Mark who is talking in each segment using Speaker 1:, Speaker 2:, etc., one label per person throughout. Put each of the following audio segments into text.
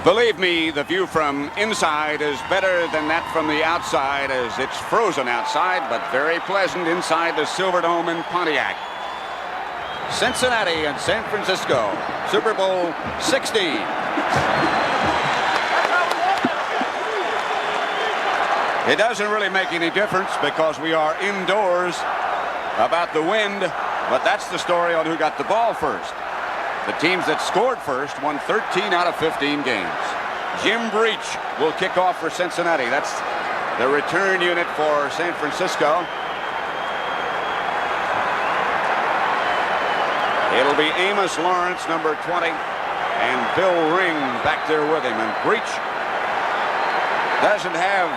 Speaker 1: Believe me, the view from inside is better than that from the outside, as it's frozen outside, but very pleasant inside the Silverdome in Pontiac. Cincinnati and San Francisco, Super Bowl 16. It doesn't really make any difference because we are indoors about the wind, but that's the story on who got the ball first. The teams that scored first won 13 out of 15 games. Jim Breech will kick off for Cincinnati. That's the return unit for San Francisco. It'll be Amos Lawrence, number 20, and Bill Ring back there with him. And Breech doesn't have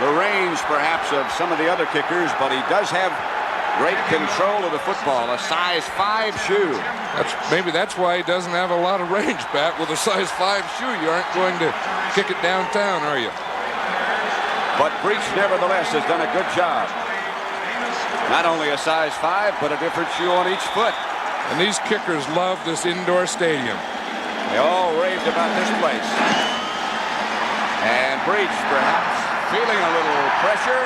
Speaker 1: the range, perhaps, of some of the other kickers, but he does have great control of the football, a size 5 shoe.
Speaker 2: Maybe that's why he doesn't have a lot of range, Pat. With a size 5 shoe, you aren't going to kick it downtown, are you?
Speaker 1: But Breech, nevertheless, has done a good job. Not only a size 5, but a different shoe on each foot.
Speaker 2: And these kickers love this indoor stadium.
Speaker 1: They all raved about this place. And Breech, perhaps feeling a little pressure,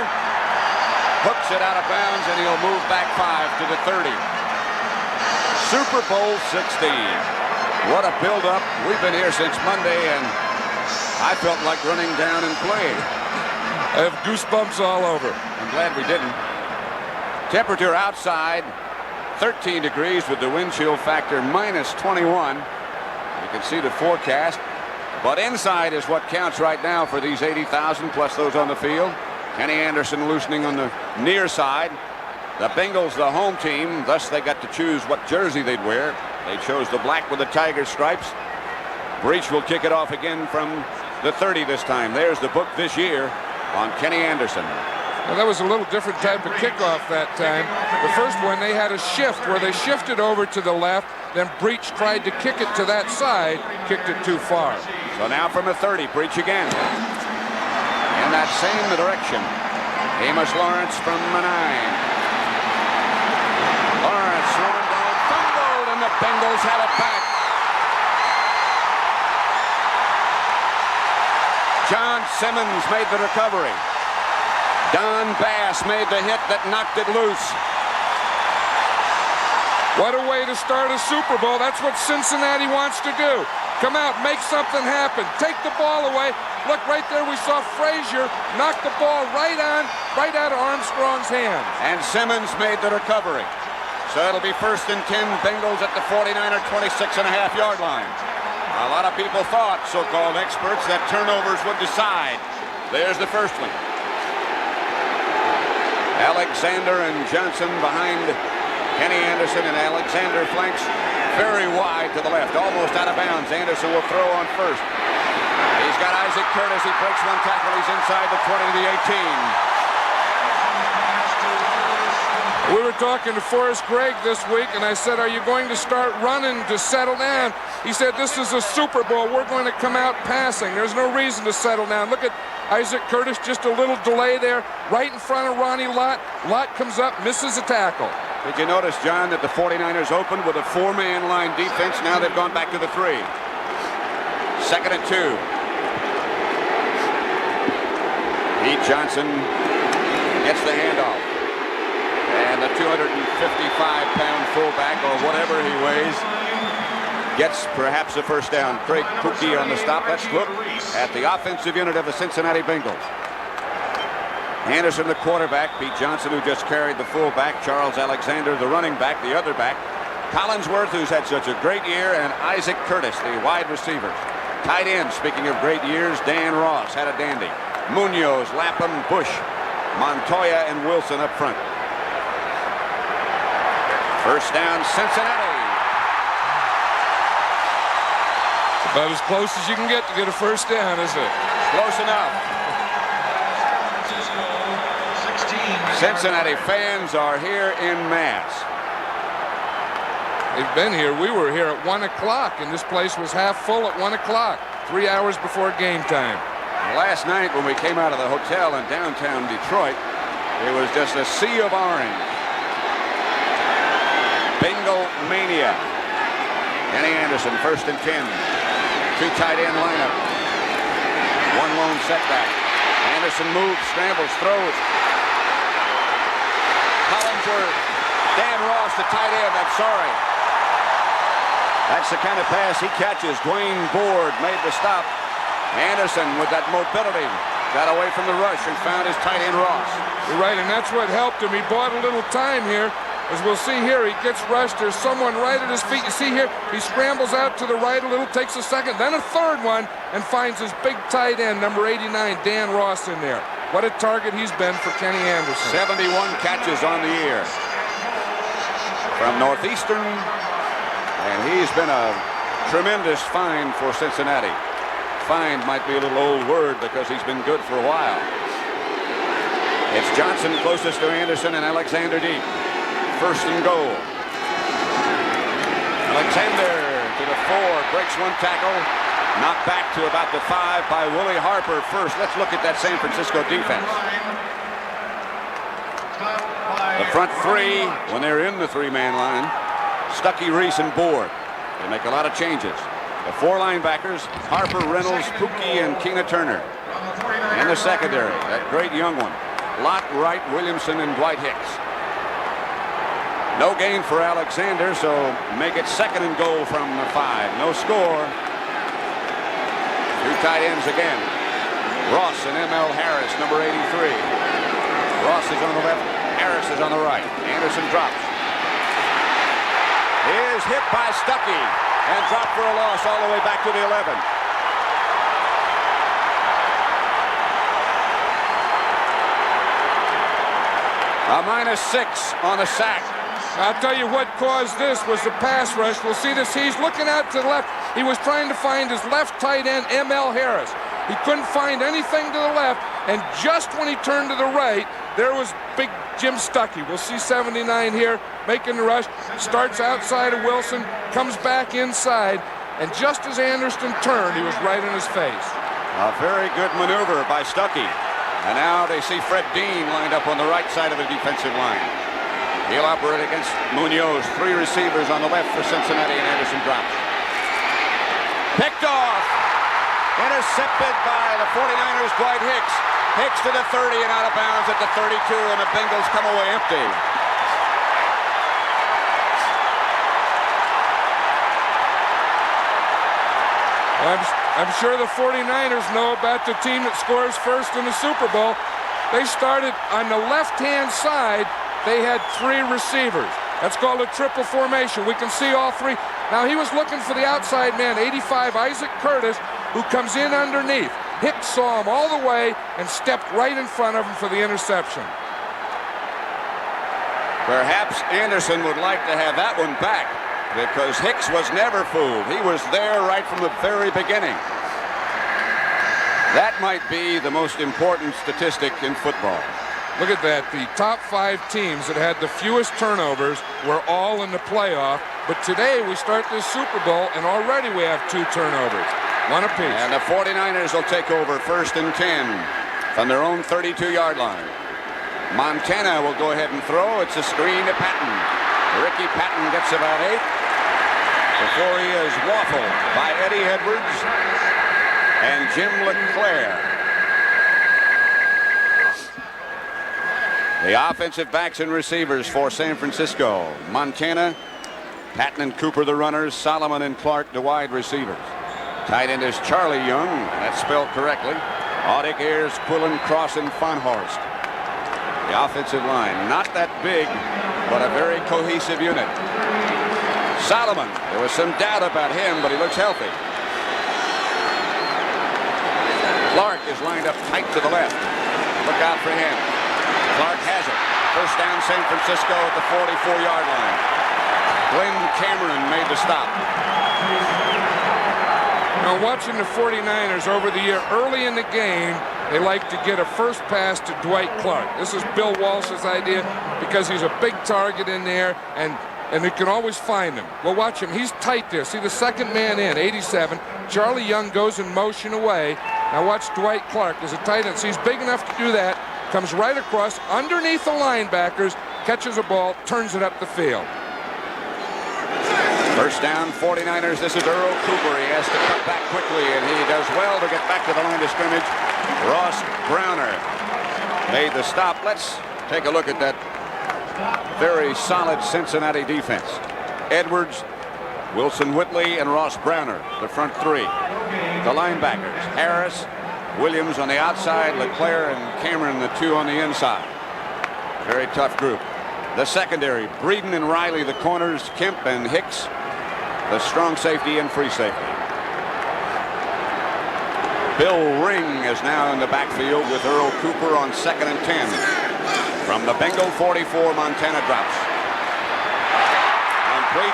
Speaker 1: hooks it out of bounds, and he'll move back 5 to the 30. Super Bowl 16. What a build-up. We've been here since Monday, and I felt like running down and playing.
Speaker 2: I have goosebumps all over.
Speaker 1: I'm glad we didn't. Temperature outside, 13 degrees with the wind chill factor minus 21. You can see the forecast. But inside is what counts right now for these 80,000 plus those on the field. Kenny Anderson loosening on the near side. The Bengals, the home team, thus they got to choose what jersey they'd wear. They chose the black with the tiger stripes. Breech will kick it off again from the 30 this time. There's the book this year on Kenny Anderson.
Speaker 2: Well, that was a little different type of kickoff that time. The first one, they had a shift where they shifted over to the left. Then Breech tried to kick it to that side, kicked it too far.
Speaker 1: So now from the 30, Breech again. In that same direction. Amos Lawrence from the 9. Lawrence thrown down, fumbled, and the Bengals have it back. John Simmons made the recovery. Don Bass made the hit that knocked it loose.
Speaker 2: What a way to start a Super Bowl. That's what Cincinnati wants to do. Come out, make something happen. Take the ball away. Look, right there we saw Frazier knock the ball right out of Armstrong's hands.
Speaker 1: And Simmons made the recovery. So it'll be 1st and 10, Bengals at the 49 or 26.5-yard line. A lot of people thought, so-called experts, that turnovers would decide. There's the first one. Alexander and Johnson behind Kenny Anderson, and Alexander flanks very wide to the left, almost out of bounds. Anderson will throw on first. He's got Isaac Curtis. He breaks one tackle. He's inside the 20 to the 18.
Speaker 2: We were talking to Forrest Gregg this week, and I said, are you going to start running to settle down? He said, this is a Super Bowl. We're going to come out passing. There's no reason to settle down. Look at Isaac Curtis, just a little delay there, right in front of Ronnie Lott. Lott comes up, misses a tackle.
Speaker 1: Did you notice, John, that the 49ers opened with a 4-man line defense? Now they've gone back to the 3. 2nd and 2. Pete Johnson gets the handoff. And the 255-pound fullback, or whatever he weighs, gets perhaps a first down. Craig Puki on the stop. Let's look at the offensive unit of the Cincinnati Bengals. Anderson, the quarterback. Pete Johnson, who just carried the fullback. Charles Alexander, the running back, the other back. Collinsworth, who's had such a great year, and Isaac Curtis, the wide receiver. Tight end, speaking of great years, Dan Ross had a dandy. Munoz, Lapham, Bush, Montoya, and Wilson up front. First down, Cincinnati.
Speaker 2: About as close as you can get to get a first down, isn't it?
Speaker 1: Close enough. Cincinnati fans are here in mass.
Speaker 2: They've been here. We were here at 1 o'clock, and this place was half full at 1 o'clock, 3 hours before game time.
Speaker 1: Last night when we came out of the hotel in downtown Detroit, it was just a sea of orange. Bengal mania. Kenny Anderson, 1st and 10. Two tight end lineup. One lone setback. Anderson moves, scrambles, throws. Collinsworth. Dan Ross, the tight end. I'm sorry. That's the kind of pass he catches. Dwayne Board made the stop. Anderson with that mobility got away from the rush and found his tight end Ross.
Speaker 2: You're right, and that's what helped him. He bought a little time here. As we'll see here, he gets rushed. There's someone right at his feet. You see here, he scrambles out to the right a little, takes a second, then a third one, and finds his big tight end, number 89, Dan Ross, in there. What a target he's been for Kenny Anderson.
Speaker 1: 71 catches on the year from Northeastern, and he's been a tremendous find for Cincinnati. Find might be a little old word because he's been good for a while. It's Johnson closest to Anderson and Alexander deep. First and goal. Alexander to the 4, breaks one tackle, knocked back to about the 5 by Willie Harper first. Let's look at that San Francisco defense. The front three, when they're in the three-man line, Stuckey, Reese, and Board. They make a lot of changes. The 4 linebackers, Harper, Reynolds, Pookie, and Keena Turner. In the secondary, that great young one, Lott, Wright, Williamson, and Dwight Hicks. No gain for Alexander, so make it second and goal from the 5. No score. Two tight ends again. Ross and M.L. Harris, number 83. Ross is on the left, Harris is on the right. Anderson drops. Is hit by Stuckey and dropped for a loss all the way back to the 11. A -6 on the sack.
Speaker 2: I'll tell you what caused this was the pass rush. We'll see this. He's looking out to the left. He was trying to find his left tight end, M.L. Harris. He couldn't find anything to the left, and just when he turned to the right, there was big Jim Stuckey. We'll see 79 here making the rush. Starts outside of Wilson, comes back inside, and just as Anderson turned, he was right in his face.
Speaker 1: A very good maneuver by Stuckey. And now they see Fred Dean lined up on the right side of the defensive line. He'll operate against Munoz. 3 receivers on the left for Cincinnati, and Anderson drops. Picked off. Intercepted by the 49ers, Dwight Hicks. Hicks to the 30 and out of bounds at the 32, and the Bengals come away empty.
Speaker 2: I'm sure the 49ers know about the team that scores first in the Super Bowl. They started on the left-hand side. They had 3 receivers. That's called a triple formation. We can see all 3. Now, he was looking for the outside man, 85, Isaac Curtis, who comes in underneath. Hicks saw him all the way and stepped right in front of him for the interception.
Speaker 1: Perhaps Anderson would like to have that one back, because Hicks was never fooled. He was there right from the very beginning. That might be the most important statistic in football.
Speaker 2: Look at that. The top 5 teams that had the fewest turnovers were all in the playoff. But today we start this Super Bowl, and already we have 2 turnovers. 1 apiece.
Speaker 1: And the 49ers will take over 1st and 10 from their own 32-yard line. Montana will go ahead and throw. It's a screen to Patton. Ricky Patton gets about 8 before he is waffled by Eddie Edwards and Jim LeClaire. The offensive backs and receivers for San Francisco. Montana, Patton and Cooper the runners, Solomon and Clark the wide receivers. Tight end is Charlie Young, that's spelled correctly. Audick, Ayers, Quillen, Cross, and Fonhorst. The offensive line, not that big, but a very cohesive unit. Solomon, there was some doubt about him, but he looks healthy. Clark is lined up tight to the left. Look out for him. Clark has it. First down, San Francisco at the 44-yard line. Glenn Cameron made the stop.
Speaker 2: Now, watching the 49ers over the year, early in the game, they like to get a first pass to Dwight Clark. This is Bill Walsh's idea because he's a big target in there, and they can always find him. Well, watch him. He's tight there. See the second man in, 87. Charlie Young goes in motion away. Now watch Dwight Clark. There's a tight end. So he's big enough to do that. Comes right across, underneath the linebackers, catches a ball, turns it up the field.
Speaker 1: First down, 49ers. This is Earl Cooper. He has to cut back quickly, and he does well to get back to the line of scrimmage. Ross Browner made the stop. Let's take a look at that very solid Cincinnati defense. Edwards, Wilson Whitley, and Ross Browner, the front three. The linebackers, Harris, Williams on the outside, LeClaire and Cameron, the two on the inside. Very tough group. The secondary, Breeden and Riley, the corners, Kemp and Hicks, the strong safety and free safety. Bill Ring is now in the backfield with Earl Cooper on 2nd and 10. From the Bengal 44, Montana drops. Complete.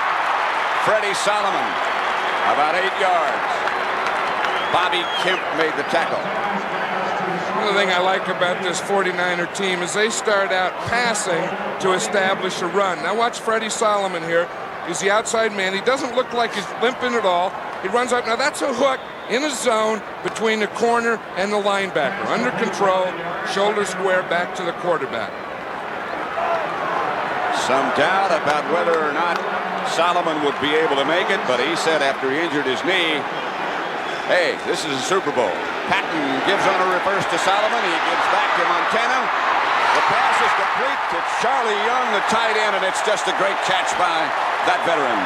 Speaker 1: Freddie Solomon, about 8 yards. Bobby Kemp made the tackle.
Speaker 2: One thing I like about this 49er team is they start out passing to establish a run. Now watch Freddie Solomon here. He's the outside man. He doesn't look like he's limping at all. He runs out. Now that's a hook in a zone between the corner and the linebacker. Under control, shoulder square back to the quarterback.
Speaker 1: Some doubt about whether or not Solomon would be able to make it, but he said after he injured his knee, hey, this is a Super Bowl. Patton gives on a reverse to Solomon. He gives back to Montana. The pass is complete to Charlie Young, the tight end, and it's just a great catch by that veteran.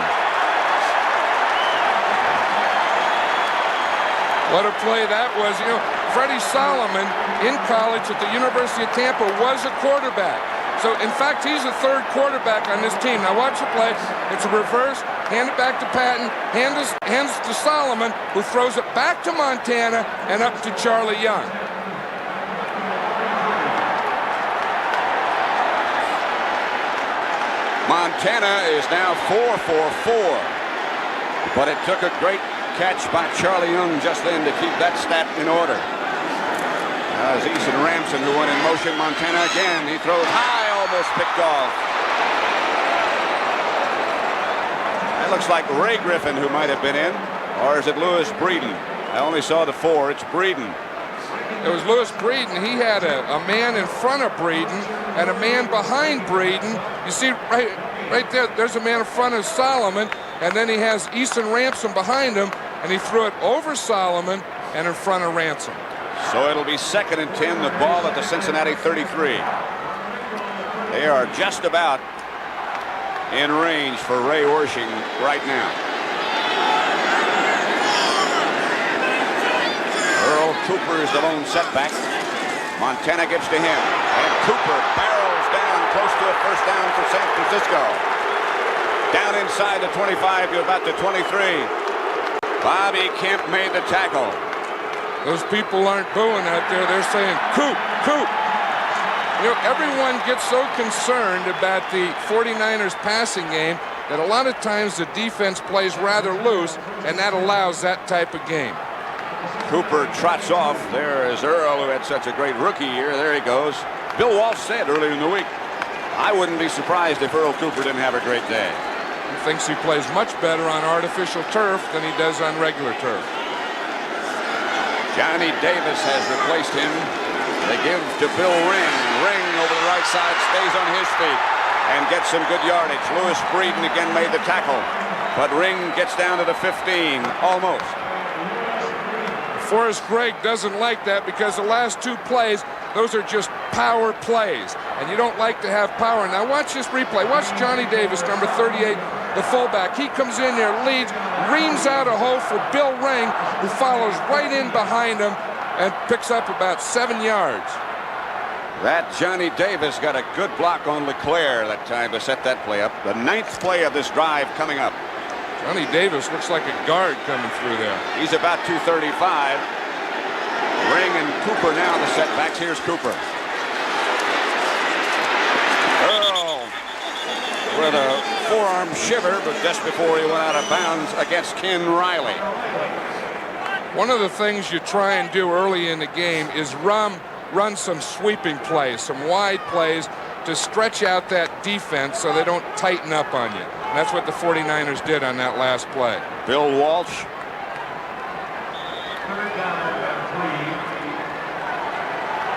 Speaker 2: What a play that was. You know, Freddie Solomon in college at the University of Tampa was a quarterback. So, in fact, he's the third quarterback on this team. Now watch the play. It's a reverse. Hand it back to Patton. Hands to Solomon, who throws it back to Montana and up to Charlie Young.
Speaker 1: Montana is now 4 for 4. But it took a great catch by Charlie Young just then to keep that stat in order. Now it's Eason Ramson who went in motion. Montana again. He throws high, almost picked off. That looks like Ray Griffin who might have been in. Or is it Lewis Breeden? I only saw the 4. It's Breeden.
Speaker 2: It was Lewis Breeden. He had a man in front of Breeden and a man behind Breeden. You see right there, there's a man in front of Solomon, and then he has Eason Ramson behind him, and he threw it over Solomon and in front of Ransom.
Speaker 1: So it'll be 2nd and 10, the ball at the Cincinnati 33. They are just about in range for Ray Wersching right now. Earl Cooper is the lone setback. Montana gets to him, and Cooper barrels down close to a first down for San Francisco. Down inside the 25 to about the 23. Bobby Kemp made the tackle.
Speaker 2: Those people aren't booing out there. They're saying, Coop, Coop. You know, everyone gets so concerned about the 49ers passing game that a lot of times the defense plays rather loose, and that allows that type of game.
Speaker 1: Cooper trots off. There is Earl, who had such a great rookie year. There he goes. Bill Walsh said earlier in the week, I wouldn't be surprised if Earl Cooper didn't have a great day.
Speaker 2: He thinks he plays much better on artificial turf than he does on regular turf.
Speaker 1: Johnny Davis has replaced him. They give to Bill Ring. Ring over the right side, stays on his feet and gets some good yardage. Lewis Breeden again made the tackle, but Ring gets down to the 15, almost.
Speaker 2: Forrest Gregg doesn't like that because the last 2 plays, those are just power plays, and you don't like to have power. Now watch this replay. Watch Johnny Davis, number 38, the fullback. He comes in there, leads, reams out a hole for Bill Ring, who follows right in behind him and picks up about 7 yards.
Speaker 1: That Johnny Davis got a good block on LeClaire that time to set that play up. The 9th play of this drive coming up.
Speaker 2: Johnny Davis looks like a guard coming through there.
Speaker 1: He's about 235. Ring and Cooper now the setbacks. Here's Cooper. Earl with a forearm shiver, but just before he went out of bounds against Ken Riley.
Speaker 2: One of the things you try and do early in the game is run some sweeping plays, some wide plays to stretch out that defense so they don't tighten up on you. And that's what the 49ers did on that last play.
Speaker 1: Bill Walsh.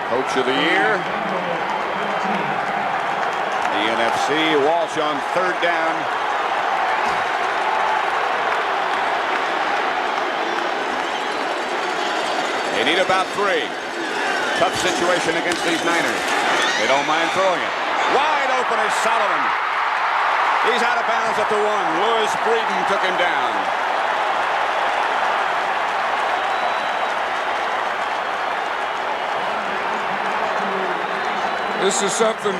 Speaker 1: Coach of the year. The NFC. Walsh on 3rd down. They need about 3. Tough situation against these Niners. They don't mind throwing it. Wide open is Solomon. He's out of bounds at the 1. Louis Breeden took him down.
Speaker 2: This is something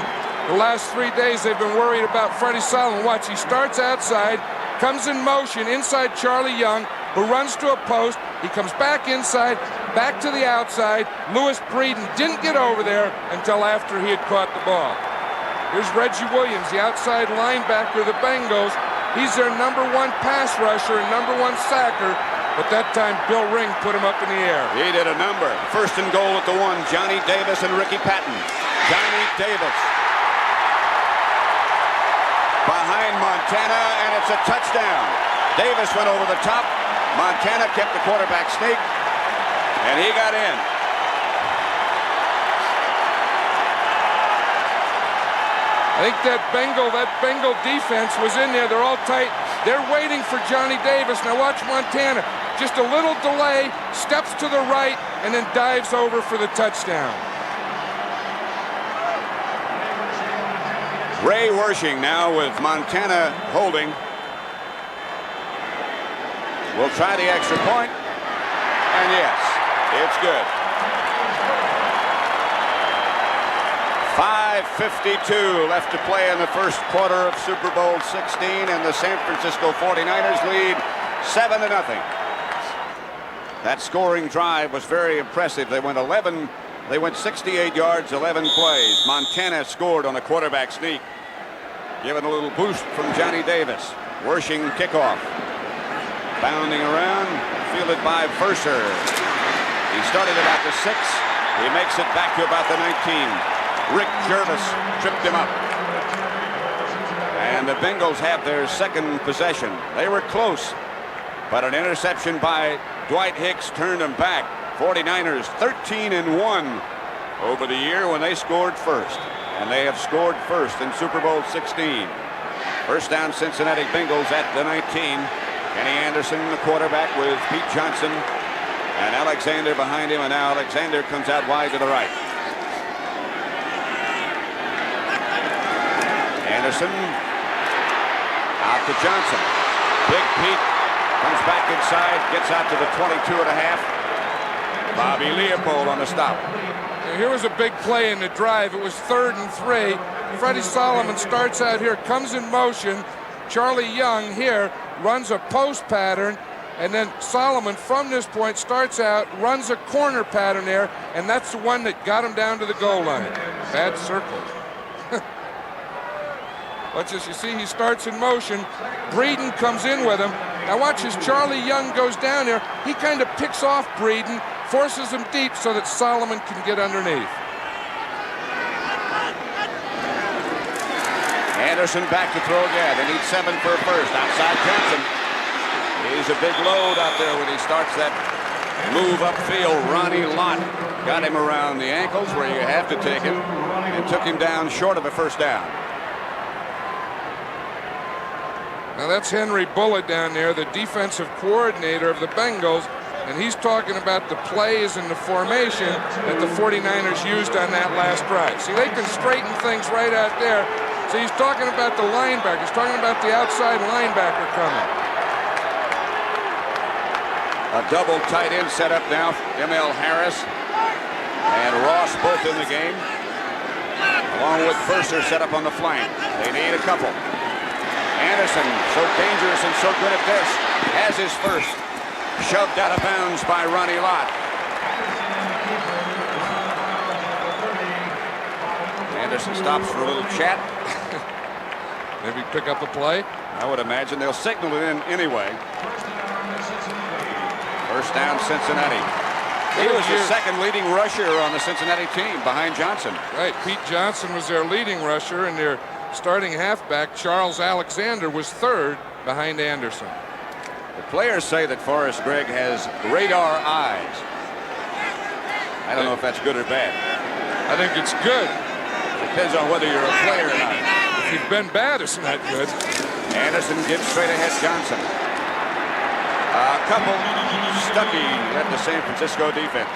Speaker 2: the last 3 days they've been worried about Freddie Solomon. Watch, he starts outside, comes in motion inside Charlie Young, who runs to a post. He comes back inside, back to the outside. Louis Breeden didn't get over there until after he had caught the ball. Here's Reggie Williams, the outside linebacker of the Bengals. He's their #1 pass rusher and #1 sacker, but that time Bill Ring put him up in the air.
Speaker 1: He did a number. 1st and goal at the 1. Johnny Davis and Ricky Patton. Johnny Davis behind Montana, and it's a touchdown. Davis went over the top. Montana kept the quarterback sneak, and he got in.
Speaker 2: I think that Bengal defense was in there. They're all tight. They're waiting for Johnny Davis. Now watch Montana. Just a little delay, steps to the right, and then dives over for the touchdown.
Speaker 1: Ray Wersching now with Montana holding. Will try the extra point, and yes, it's good. 5:52 left to play in the first quarter of Super Bowl 16, and the San Francisco 49ers lead 7-0. That scoring drive was very impressive. They went 68 yards, 11 plays. Montana scored on a quarterback sneak, given a little boost from Johnny Davis. Wersching kickoff. Bounding around, fielded by Verser. He started about the 6. He makes it back to about the 19. Rick Jervis tripped him up. And the Bengals have their second possession. They were close, but an interception by Dwight Hicks turned them back. 49ers 13-1 over the year when they scored first. And they have scored first in Super Bowl 16. First down, Cincinnati Bengals at the 19. Kenny Anderson, the quarterback, with Pete Johnson and Alexander behind him. And now Alexander comes out wide to the right. Anderson out to Johnson. Big Pete comes back inside, gets out to the 22.5. Bobby Leopold on the stop.
Speaker 2: Here was a big play in the drive. It was 3rd and 3. Freddie Solomon starts out here, comes in motion. Charlie Young here runs a post pattern, and then Solomon from this point starts out, runs a corner pattern there, and that's the one that got him down to the goal line. Bad circle. Watch this, you see he starts in motion. Breeden comes in with him. Now watch as Charlie Young goes down there. He kind of picks off Breeden, forces him deep so that Solomon can get underneath.
Speaker 1: Anderson back to throw again. They need 7 for a first. Outside Johnson. He's a big load out there when he starts that move upfield. Ronnie Lott got him around the ankles where you have to take him and took him down short of a first down.
Speaker 2: Now that's Henry Bullitt down there, the defensive coordinator of the Bengals, and he's talking about the plays and the formation that the 49ers used on that last drive. See, they can straighten things right out there. So he's talking about the linebacker. He's talking about the outside linebacker coming.
Speaker 1: A double tight end set up now. M.L. Harris and Ross both in the game, along with Verser set up on the flank. They need a couple. Anderson, so dangerous and so good at this, has his first. Shoved out of bounds by Ronnie Lott. Anderson stops for a little chat.
Speaker 2: Maybe pick up a play.
Speaker 1: I would imagine they'll signal it in anyway. First down, Cincinnati. He was the second leading rusher on the Cincinnati team behind Johnson.
Speaker 2: Right, Pete Johnson was their leading rusher, and their starting halfback, Charles Alexander, was 3rd behind Anderson.
Speaker 1: The players say that Forrest Gregg has radar eyes. I don't know if that's good or bad.
Speaker 2: I think it's good.
Speaker 1: Depends on whether you're a player or not.
Speaker 2: If you've been bad, it's not good.
Speaker 1: Anderson gives straight ahead Johnson. A couple. Stuckey led the San Francisco defense.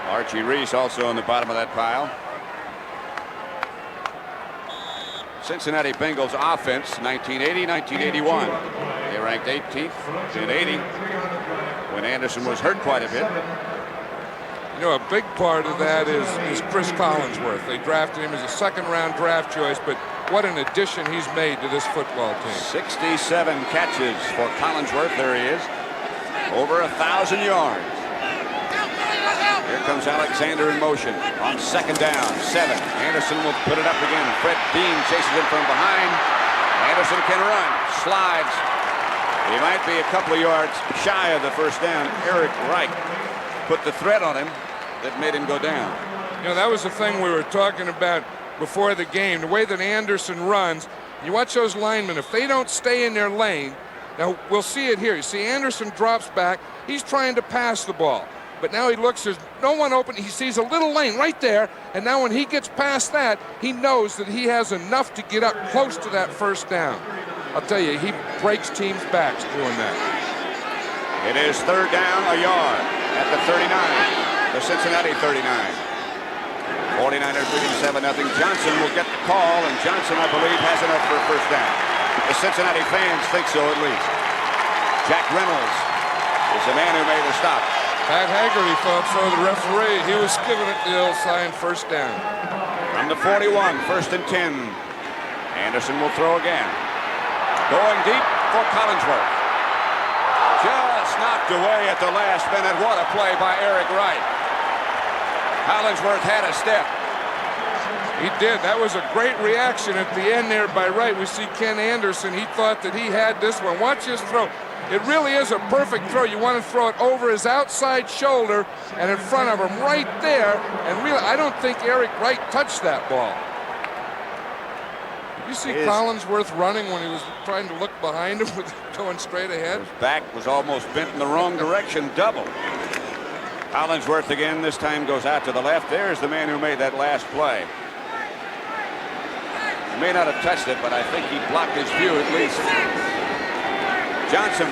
Speaker 1: Archie Reese also on the bottom of that pile. Cincinnati Bengals offense, 1980, 1981. They ranked 18th in 80 when Anderson was hurt quite a bit.
Speaker 2: You know, a big part of that is Chris Collinsworth. They drafted him as a second-round draft choice, but what an addition he's made to this football team.
Speaker 1: 67 catches for Collinsworth. There he is. Over 1,000 yards. Here comes Alexander in motion on second down. 7. Anderson will put it up again. Fred Dean chases him from behind. Anderson can run. Slides. He might be a couple of yards shy of the first down. Eric Wright put the threat on him that made him go down.
Speaker 2: You know, that was the thing we were talking about before the game. The way that Anderson runs, you watch those linemen, if they don't stay in their lane, now we'll see it here. You see Anderson drops back. He's trying to pass the ball. But now he looks, there's no one open. He sees a little lane right there. And now when he gets past that, he knows that he has enough to get up close to that first down. I'll tell you, he breaks teams' backs doing that.
Speaker 1: It is third down, a yard at the 39, the Cincinnati 39. 49ers leading 7-0. Johnson will get the call, and Johnson, I believe, has enough for a first down. The Cincinnati fans think so, at least. Jack Reynolds is the man who made the stop.
Speaker 2: Pat Haggerty thought so, the referee. He was giving it the old sign first down.
Speaker 1: From the 41, first and 10. Anderson will throw again. Going deep for Collinsworth. Just knocked away at the last minute. What a play by Eric Wright. Collinsworth had a step.
Speaker 2: He did. That was a great reaction at the end there by Wright. We see Ken Anderson. He thought that he had this one. Watch his throw. It really is a perfect throw. You want to throw it over his outside shoulder and in front of him right there. And really, I don't think Eric Wright touched that ball. Did you see Collinsworth running when he was trying to look behind him with going straight ahead?
Speaker 1: His back was almost bent in the wrong direction, double. Collinsworth again, this time goes out to the left. There's the man who made that last play. He may not have touched it, but I think he blocked his view at least. Johnson,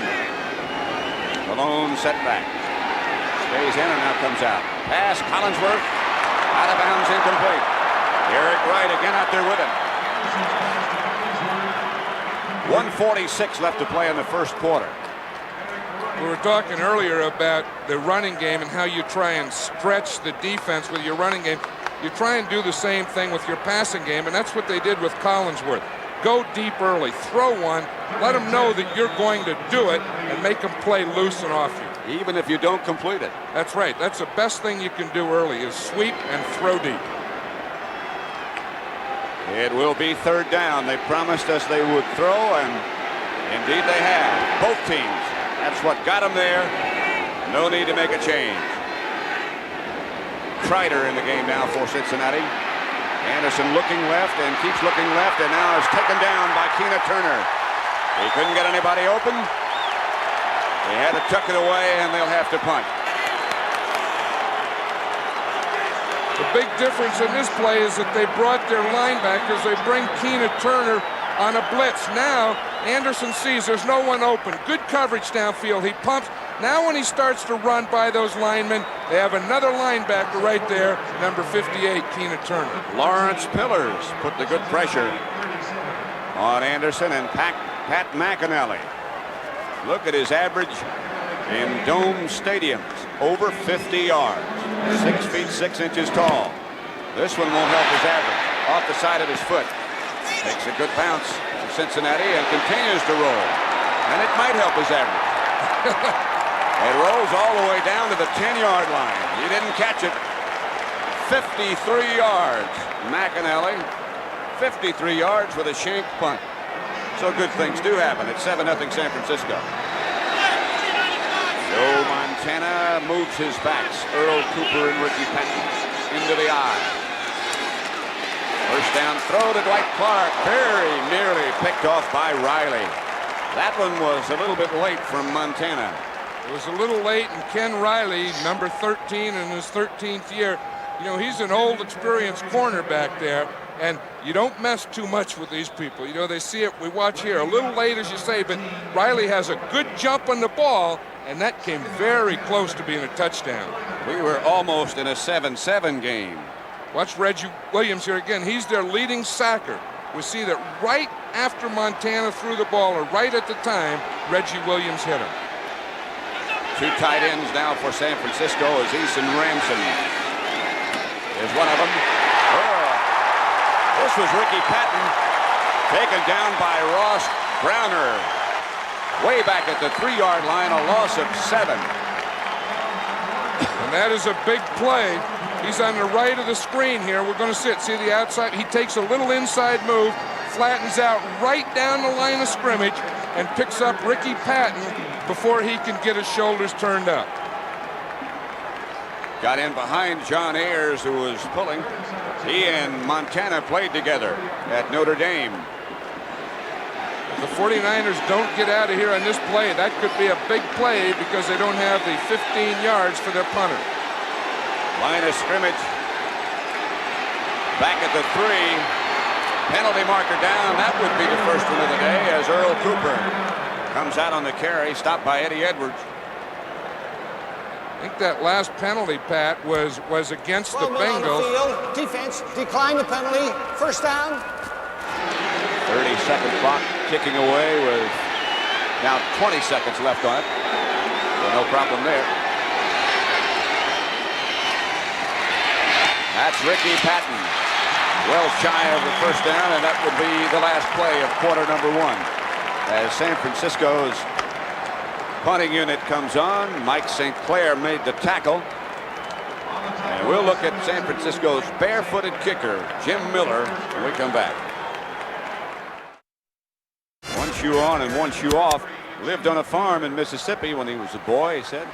Speaker 1: the lone setback. Stays in and now comes out. Pass, Collinsworth, out of bounds, incomplete. Eric Wright again out there with him. 1:46 left to play in the first quarter.
Speaker 2: We were talking earlier about the running game and how you try and stretch the defense with your running game. You try and do the same thing with your passing game, and that's what they did with Collinsworth. Go deep early, throw one, let them know that you're going to do it, and make them play loose and off you.
Speaker 1: Even if you don't complete it.
Speaker 2: That's right. That's the best thing you can do early is sweep and throw deep.
Speaker 1: It will be third down. They promised us they would throw, and indeed they have. Both teams. That's what got them there. No need to make a change. Kreider in the game now for Cincinnati. Anderson looking left and keeps looking left, and now is taken down by Keena Turner. He couldn't get anybody open. They had to tuck it away, and they'll have to punt.
Speaker 2: The big difference in this play is that they brought their linebackers. They bring Keena Turner on a blitz. Now Anderson sees there's no one open. Good coverage downfield. He pumps. Now when he starts to run by those linemen, they have another linebacker right there, number 58, Keena Turner.
Speaker 1: Lawrence Pillars put the good pressure on Anderson and Pat McInally. Look at his average in dome stadiums, over 50 yards, 6 feet 6 inches tall. This one won't help his average. Off the side of his foot. Takes a good bounce to Cincinnati and continues to roll. And it might help his average. It rolls all the way down to the 10-yard line. He didn't catch it. 53 yards. McInally, 53 yards with a shank punt. So good things do happen. It's 7-0 San Francisco. Joe Montana moves his backs. Earl Cooper and Ricky Patton into the eye. First down throw to Dwight Clark. Very nearly picked off by Riley. That one was a little bit late from Montana.
Speaker 2: It was a little late, and Ken Riley, number 13 in his 13th year, you know, he's an old, experienced cornerback there. And you don't mess too much with these people. You know, they see it, we watch here, a little late, as you say, but Riley has a good jump on the ball, and that came very close to being a touchdown.
Speaker 1: We were almost in a 7-7 game.
Speaker 2: Watch Reggie Williams here again. He's their leading sacker. We see that right after Montana threw the ball, or right at the time, Reggie Williams hit him.
Speaker 1: Two tight ends now for San Francisco as Eason Ramson is one of them. Oh, this was Ricky Patton, taken down by Ross Browner. Way back at the 3-yard line, a loss of 7.
Speaker 2: And that is a big play. He's on the right of the screen here. We're going to see the outside. He takes a little inside move, flattens out right down the line of scrimmage, and picks up Ricky Patton before he can get his shoulders turned up.
Speaker 1: Got in behind John Ayers, who was pulling. He and Montana played together at Notre Dame.
Speaker 2: If the 49ers don't get out of here on this play, that could be a big play because they don't have the 15 yards for their punter.
Speaker 1: Line of scrimmage. Back at the 3. Penalty marker down. That would be the first one of the day as Earl Cooper comes out on the carry, stopped by Eddie Edwards.
Speaker 2: I think that last penalty, Pat, was against the Bengals.
Speaker 3: Defense declined the penalty. First down.
Speaker 1: 30-second clock ticking away with now 20 seconds left on it. So no problem there. That's Ricky Patton. Well shy of the first down, and that would be the last play of quarter number 1. As San Francisco's punting unit comes on, Mike St. Clair made the tackle. And we'll look at San Francisco's barefooted kicker, Jim Miller, when we come back. One shoe on and one shoe off. Lived on a farm in Mississippi when he was a boy, he said.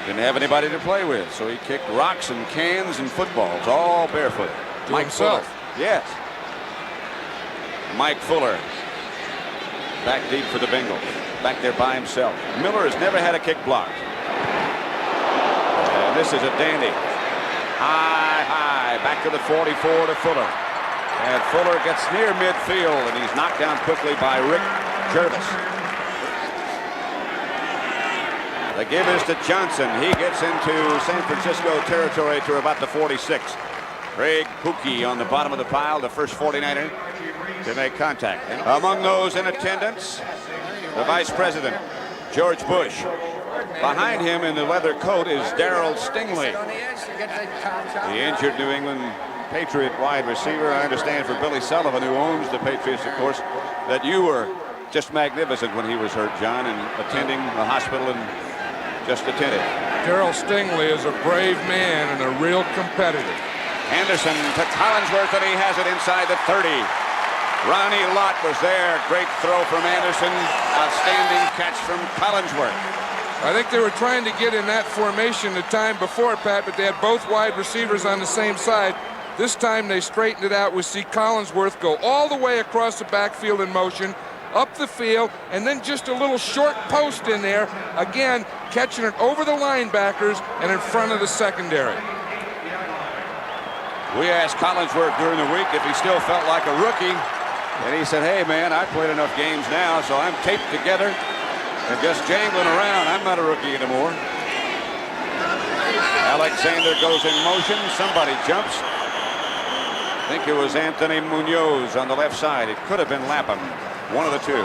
Speaker 1: Didn't have anybody to play with, so he kicked rocks and cans and footballs, all barefoot.
Speaker 2: Mike
Speaker 1: Fuller. Yes. Mike Fuller. Back deep for the Bengals. Back there by himself. Miller has never had a kick blocked. And this is a dandy. High. Back to the 44 to Fuller. And Fuller gets near midfield, and he's knocked down quickly by Rick Jervis. The give is to Johnson. He gets into San Francisco territory to about the 46. Craig Pookie on the bottom of the pile, the first 49er to make contact. Among those in attendance, the Vice President, George Bush. Behind him in the leather coat is Darrell Stingley, the injured New England Patriot wide receiver. I understand for Billy Sullivan, who owns the Patriots, of course, that you were just magnificent when he was hurt, John, and attending the hospital and just attentive.
Speaker 2: Darrell Stingley is a brave man and a real competitor.
Speaker 1: Anderson to Collinsworth, and he has it inside the 30. Ronnie Lott was there. Great throw from Anderson. Outstanding catch from Collinsworth.
Speaker 2: I think they were trying to get in that formation the time before, Pat, but they had both wide receivers on the same side. This time they straightened it out. We see Collinsworth go all the way across the backfield in motion, up the field, and then just a little short post in there, again, catching it over the linebackers and in front of the secondary.
Speaker 1: We asked Collinsworth during the week if he still felt like a rookie, and he said, hey, man, I played enough games now, so I'm taped together and just jangling around. I'm not a rookie anymore. Alexander goes in motion. Somebody jumps. I think it was Anthony Munoz on the left side. It could have been Lapham. One of the two.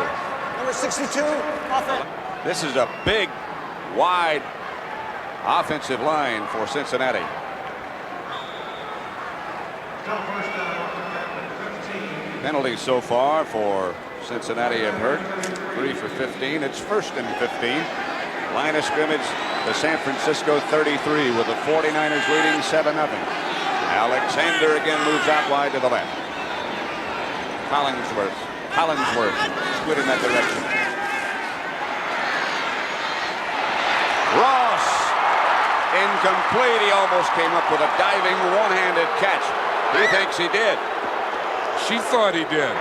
Speaker 3: Number 62, offense.
Speaker 1: This is a big, wide offensive line for Cincinnati. Penalties so far for Cincinnati have hurt. 3 for 15. It's first and 15. Line of scrimmage, the San Francisco 33 with the 49ers leading 7-0. Alexander again moves out wide to the left. Collinsworth split in that direction. Ross, incomplete. He almost came up with a diving one-handed catch. He thinks he did.
Speaker 2: She thought he did.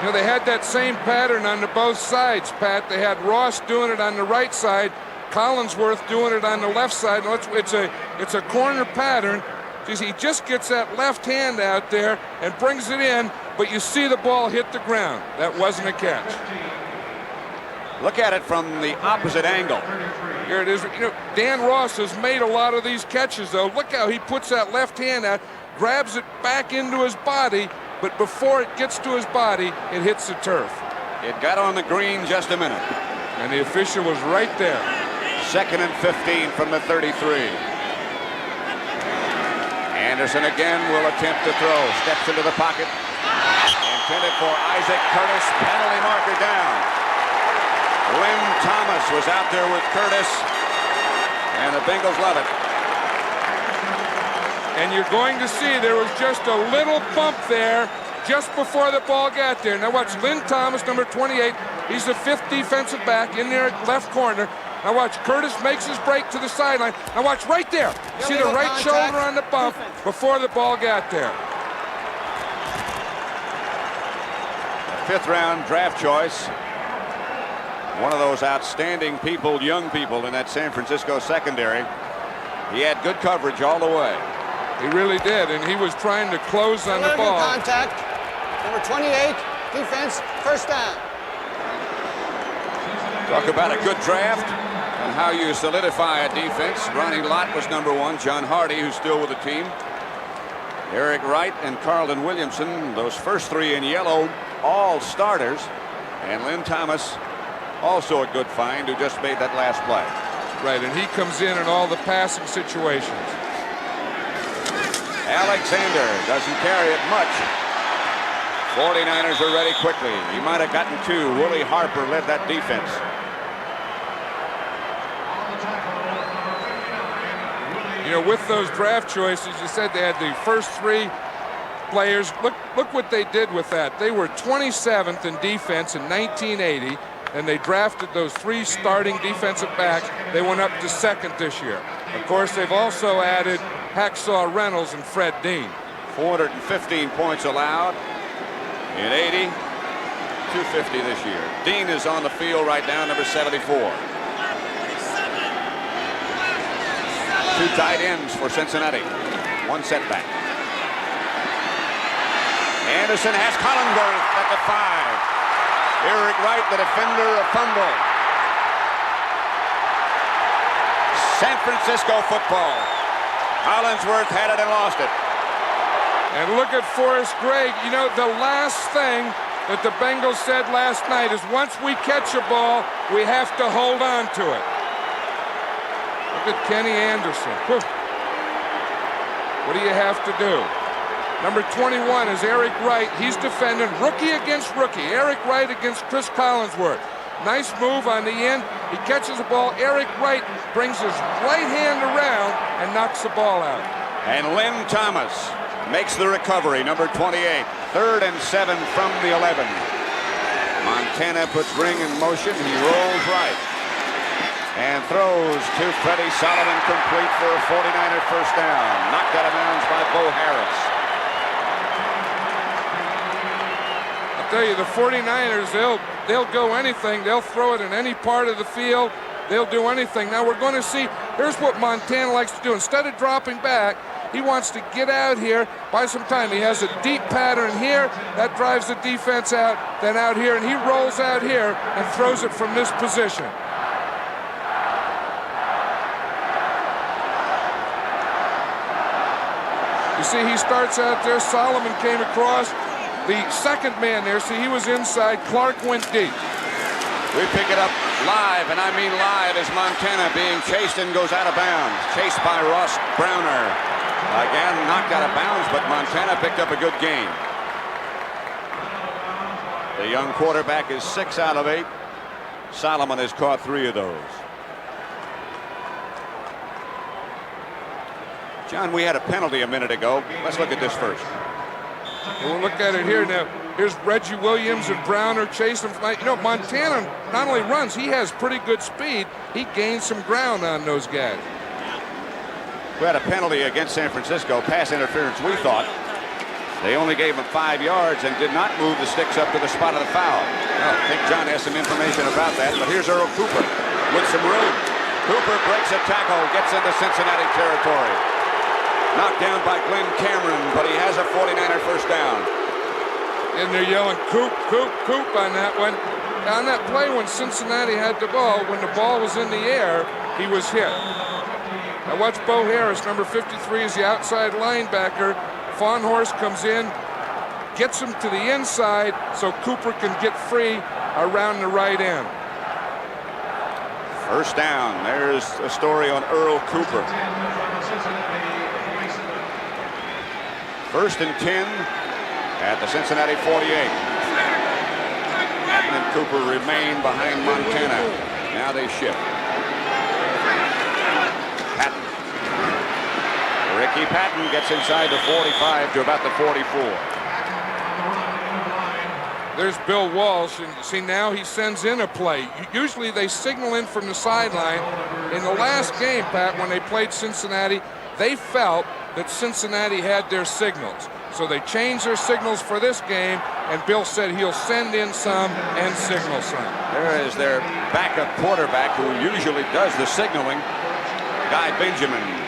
Speaker 2: You know, they had that same pattern on the both sides, Pat. They had Ross doing it on the right side, Collinsworth doing it on the left side. It's a corner pattern. He just gets that left hand out there and brings it in, but you see the ball hit the ground. That wasn't a catch.
Speaker 1: Look at it from the opposite angle.
Speaker 2: Here it is. You know, Dan Ross has made a lot of these catches, though. Look how he puts that left hand out, grabs it back into his body, but before it gets to his body, it hits the turf.
Speaker 1: It got on the green just a minute.
Speaker 2: And the official was right there.
Speaker 1: 2nd and 15 from the 33. Anderson again will attempt to throw. Steps into the pocket. Intended for Isaac Curtis. Penalty marker down. Lynn Thomas was out there with Curtis. And the Bengals love it.
Speaker 2: And you're going to see there was just a little bump there just before the ball got there. Now watch Lynn Thomas, number 28. He's the 5th defensive back in there left corner. Now watch, Curtis makes his break to the sideline. Now watch right there. See the right shoulder on the bump before the ball got there.
Speaker 1: A 5th round draft choice. One of those outstanding people, young people in that San Francisco secondary. He had good coverage all the way.
Speaker 2: He really did, and he was trying to close on the ball.
Speaker 3: Contact. Number 28, defense, first down.
Speaker 1: Talk about a good draft and how you solidify a defense. Ronnie Lott was number 1. John Hardy, who's still with the team. Eric Wright and Carlton Williamson, those first 3 in yellow, all starters. And Lynn Thomas, also a good find, who just made that last play.
Speaker 2: Right, and he comes in all the passing situations.
Speaker 1: Alexander doesn't carry it much. 49ers are ready quickly. He might have gotten 2. Willie Harper led that defense.
Speaker 2: You know, with those draft choices, you said they had the first 3 players. Look what they did with that. They were 27th in defense in 1980, and they drafted those 3 starting defensive backs. They went up to 2nd this year. Of course, they've also added Hacksaw Reynolds and Fred Dean.
Speaker 1: 415 points allowed in 80. 250 this year. Dean is on the field right now, number 74. 2 tight ends for Cincinnati. 1 setback. Anderson has Collinsworth at the 5. Eric Wright, the defender, a fumble. San Francisco football. Collinsworth had it and lost it.
Speaker 2: And look at Forrest Gregg. You know, the last thing that the Bengals said last night is once we catch a ball, we have to hold on to it. Look at Kenny Anderson. Whew. What do you have to do? Number 21 is Eric Wright. He's defending rookie against rookie. Eric Wright against Chris Collinsworth. Nice move on the end. He catches the ball. Eric Wright brings his right hand around and knocks the ball out.
Speaker 1: And Lynn Thomas makes the recovery, number 28. 3rd and 7 from the 11. Montana puts Ring in motion. He rolls right and throws to Freddie Solomon, complete for a 49er first down. Knocked out of bounds by Bo Harris.
Speaker 2: I'll tell you, the 49ers, they'll go anything. They'll throw it in any part of the field. They'll do anything. Now we're going to see, here's what Montana likes to do. Instead of dropping back, he wants to get out here, buy some time. He has a deep pattern here. That drives the defense out, then out here, and he rolls out here and throws it from this position. You see, he starts out there. Solomon came across. The second man there, see, he was inside. Clark went deep.
Speaker 1: We pick it up live, and I mean live, as Montana being chased and goes out of bounds. Chased by Ross Browner. Again, knocked out of bounds, but Montana picked up a good gain. The young quarterback is 6 out of 8. Solomon has caught 3 of those. John, we had a penalty a minute ago. Let's look at this first.
Speaker 2: We'll look at it here now. Here's Reggie Williams and Browner chasing. You know, Montana not only runs, he has pretty good speed. He gains some ground on those guys.
Speaker 1: We had a penalty against San Francisco, pass interference, we thought. They only gave him 5 yards and did not move the sticks up to the spot of the foul. I think John has some information about that, but here's Earl Cooper with some room. Cooper breaks a tackle, gets into Cincinnati territory. Knocked down by Glenn Cameron, but he has a 49er first down.
Speaker 2: And they're yelling, "Coop, Coop, Coop" on that one. On that play when Cincinnati had the ball, when the ball was in the air, he was hit. Now watch Bo Harris, number 53, is the outside linebacker. Fawnhorst comes in, gets him to the inside so Cooper can get free around the right end.
Speaker 1: First down. There's a story on Earl Cooper. First and 10 at the Cincinnati 48. Patton and Cooper remain behind Montana. Now they shift. Patton. Ricky Patton gets inside the 45 to about the 44.
Speaker 2: There's Bill Walsh, and see now he sends in a play. Usually they signal in from the sideline. In the last game, Pat, when they played Cincinnati, they felt that Cincinnati had their signals. So they changed their signals for this game, and Bill said he'll send in some and signal some.
Speaker 1: There is their backup quarterback who usually does the signaling, Guy Benjamin.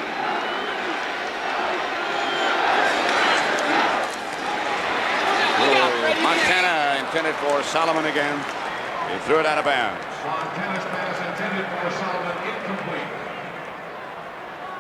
Speaker 1: Montana intended for Solomon again. He threw it out of bounds.
Speaker 4: Montana's pass intended for Solomon incomplete.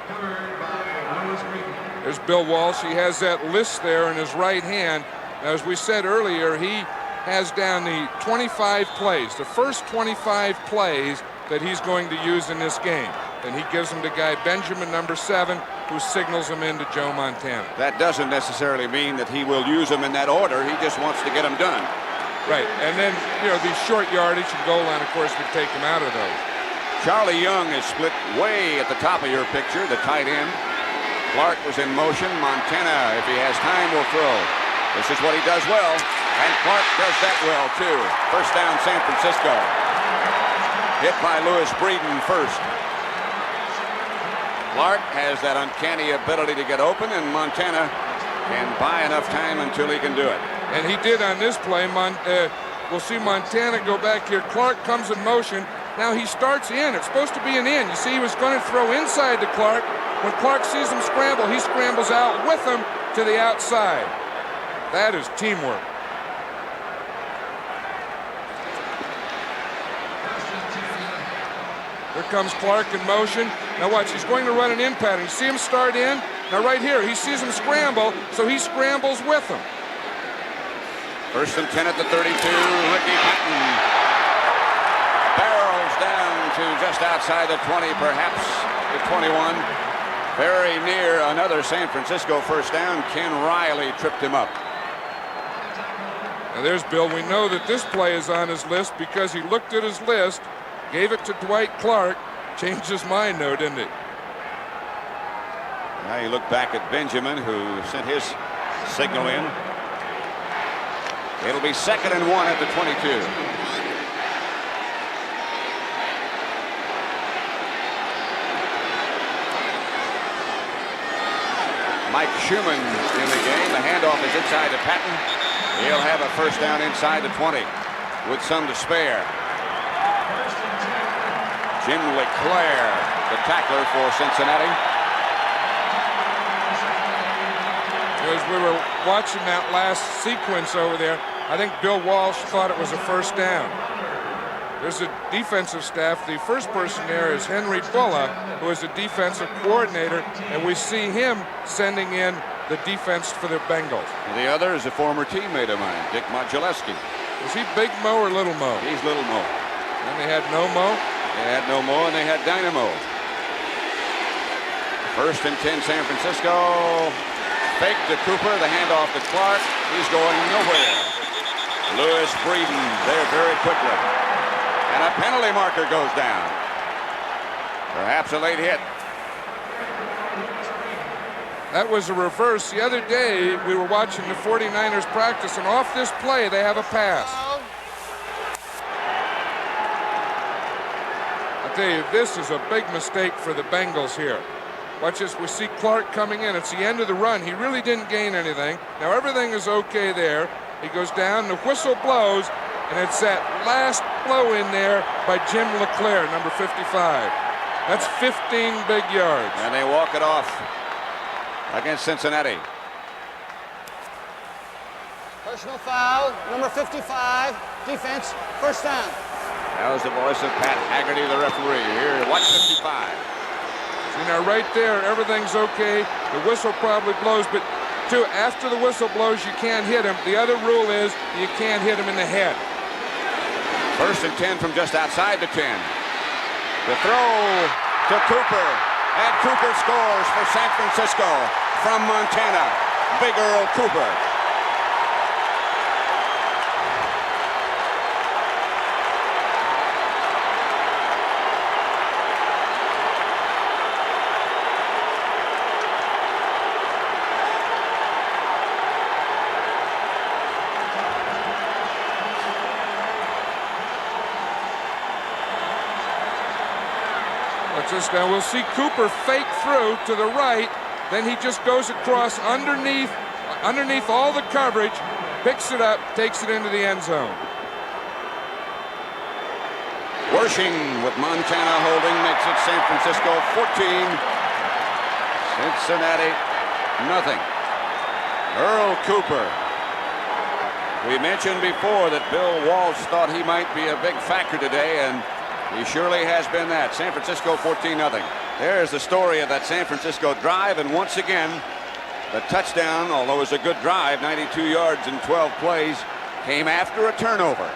Speaker 4: Covered by Lewis Green.
Speaker 2: There's Bill Walsh. He has that list there in his right hand. Now, as we said earlier, he has down the 25 plays, the first 25 plays that he's going to use in this game. And he gives them to Guy Benjamin, number 7, who signals them into Joe Montana.
Speaker 1: That doesn't necessarily mean that he will use them in that order. He just wants to get them done.
Speaker 2: Right, and then, you know, these short yardage and goal line, of course, would take him out of those.
Speaker 1: Charlie Young is split way at the top of your picture, the tight end. Clark was in motion. Montana, if he has time, will throw. This is what he does well, and Clark does that well, too. First down, San Francisco. Hit by Lewis Breeden first. Clark has that uncanny ability to get open, and Montana can buy enough time until he can do it.
Speaker 2: And he did on this play. We'll see Montana go back here. Clark comes in motion. Now he starts in. It's supposed to be an in. You see, he was going to throw inside to Clark. When Clark sees him scramble, he scrambles out with him to the outside. That is teamwork. Here comes Clark in motion. Now watch, he's going to run an in pattern. You see him start in? Now right here, he sees him scramble, so he scrambles with him.
Speaker 1: First and 10 at the 32, Ricky Patton barrels down to just outside the 20, perhaps the 21. Very near another San Francisco first down. Ken Riley tripped him up.
Speaker 2: Now there's Bill. We know that this play is on his list because he looked at his list, gave it to Dwight Clark, changed his mind though, didn't he?
Speaker 1: Now you look back at Benjamin, who sent his signal in. It'll be 2nd and 1 at the 22. Mike Schumann in the game. The handoff is inside to Patton. He'll have a first down inside the 20 with some to spare. Jim LeClaire, the tackler for Cincinnati.
Speaker 2: As we were watching that last sequence over there, I think Bill Walsh thought it was a first down. There's a defensive staff. The first person there is Henry Bulla, who is the defensive coordinator, and we see him sending in the defense for the Bengals.
Speaker 1: The other is a former teammate of mine, Dick Modulewski.
Speaker 2: Was he Big Mo or Little Mo?
Speaker 1: He's Little Mo.
Speaker 2: And they had No Mo?
Speaker 1: They had No Mo, and they had Dynamo. First and 10, San Francisco. Fake to Cooper, the handoff to Clark. He's going nowhere. Lewis Breeden there very quickly. And a penalty marker goes down. Perhaps a late hit.
Speaker 2: That was a reverse. The other day, we were watching the 49ers practice, and off this play, they have a pass. I'll tell you, this is a big mistake for the Bengals here. Watch this. We see Clark coming in. It's the end of the run. He really didn't gain anything. Now everything is okay there. He goes down. The whistle blows, and it's that last blow in there by Jim LeClaire, number 55. That's 15 big yards.
Speaker 1: And they walk it off. against Cincinnati.
Speaker 3: Personal foul, number 55, defense, first down.
Speaker 1: That was the voice of Pat Haggerty, the referee. Here, watch 55.
Speaker 2: See, now right there, everything's okay. The whistle probably blows, but after the whistle blows, you can't hit him. The other rule is you can't hit him in the head.
Speaker 1: 1st and 10 from just outside the 10. The throw to Cooper, and Cooper scores for San Francisco from Montana. Big Earl Cooper.
Speaker 2: Now we'll see Cooper fake through to the right, then he just goes across underneath all the coverage, picks it up, takes it into the end zone.
Speaker 1: Wersching with Montana holding makes it San Francisco 14, Cincinnati nothing. Earl Cooper. We mentioned before that Bill Walsh thought he might be a big factor today, and he surely has been that. San Francisco 14-0. There's the story of that San Francisco drive, and once again, the touchdown, although it was a good drive, 92 yards in 12 plays, came after a turnover.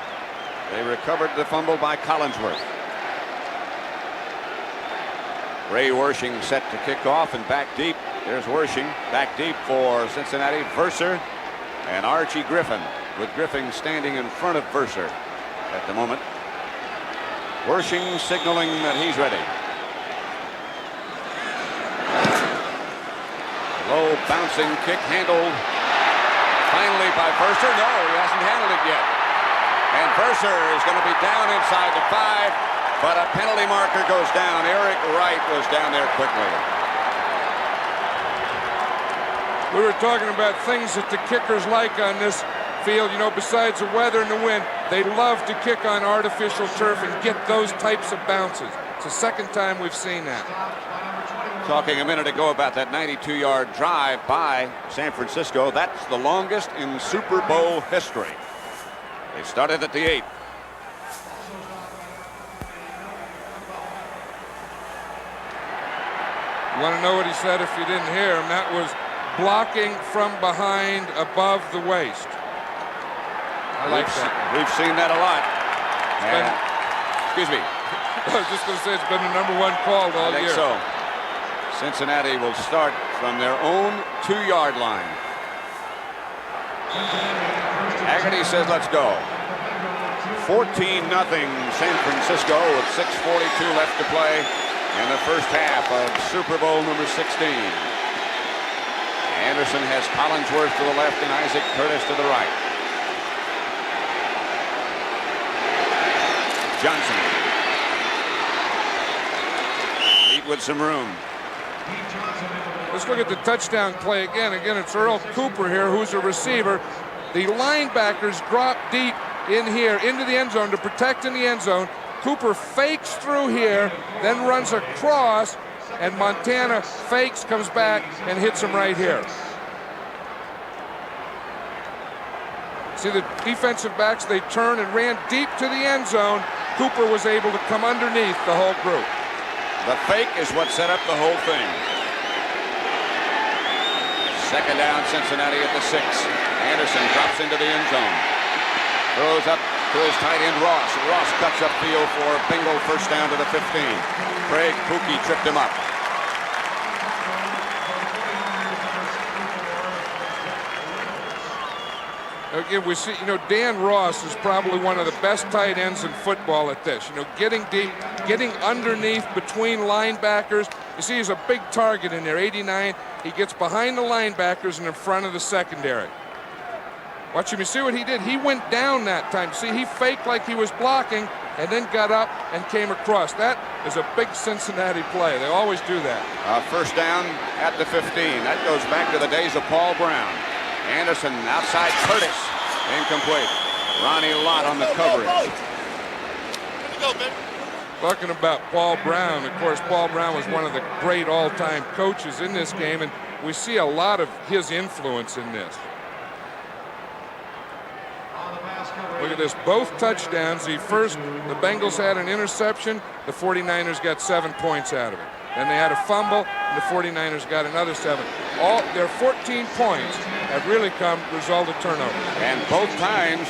Speaker 1: They recovered the fumble by Collinsworth. Ray Wersching set to kick off and back deep. There's Wersching back deep for Cincinnati. Verser and Archie Griffin, with Griffin standing in front of Verser at the moment. Wersching signaling that he's ready. Low bouncing kick handled finally by Verser. No, he hasn't handled it yet. And Verser is going to be down inside the 5, but a penalty marker goes down. Eric Wright was down there quickly.
Speaker 2: We were talking about things that the kickers like on this field, you know, besides the weather and the wind. They love to kick on artificial turf and get those types of bounces. It's the second time we've seen that.
Speaker 1: Talking a minute ago about that 92-yard drive by San Francisco. That's the longest in Super Bowl history. They started at the 8.
Speaker 2: You want to know what he said if you didn't hear him? That was blocking from behind above the waist. I like that.
Speaker 1: We've seen that a lot. Excuse me.
Speaker 2: I was just going to say it's been the #1 call all year.
Speaker 1: I think so. Cincinnati will start from their own 2-yard line. Haggerty says, let's go. 14-0 San Francisco with 6:42 left to play in the first half of Super Bowl number 16. Anderson has Collinsworth to the left and Isaac Curtis to the right. Johnson. Heat with some room.
Speaker 2: Let's look at the touchdown play again. Again, it's Earl Cooper here, who's a receiver. The linebackers drop deep in here into the end zone to protect in the end zone. Cooper fakes through here, then runs across, and Montana fakes, comes back, and hits him right here. See the defensive backs, they turned and ran deep to the end zone. Cooper was able to come underneath the whole group.
Speaker 1: The fake is what set up the whole thing. Second down, Cincinnati at the 6. Anderson drops into the end zone. Throws up to his tight end, Ross. Ross cuts upfield for a bingo first down to the 15. Craig Pookie tripped him up.
Speaker 2: Again, we see, Dan Ross is probably one of the best tight ends in football at this. Getting deep, getting underneath between linebackers. You see, he's a big target in there, 89. He gets behind the linebackers and in front of the secondary. Watch him. You see what he did? He went down that time. See, he faked like he was blocking and then got up and came across. That is a big Cincinnati play. They always do that.
Speaker 1: First down at the 15. That goes back to the days of Paul Brown. Anderson outside Curtis. Incomplete. Ronnie Lott on the coverage.
Speaker 2: Talking about Paul Brown, of course, Paul Brown was one of the great all-time coaches in this game, and we see a lot of his influence in this. Look at this, both touchdowns. The Bengals had an interception. The 49ers got 7 points out of it. Then they had a fumble, and the 49ers got another 7. All their 14 points have really result of turnover.
Speaker 1: And both times,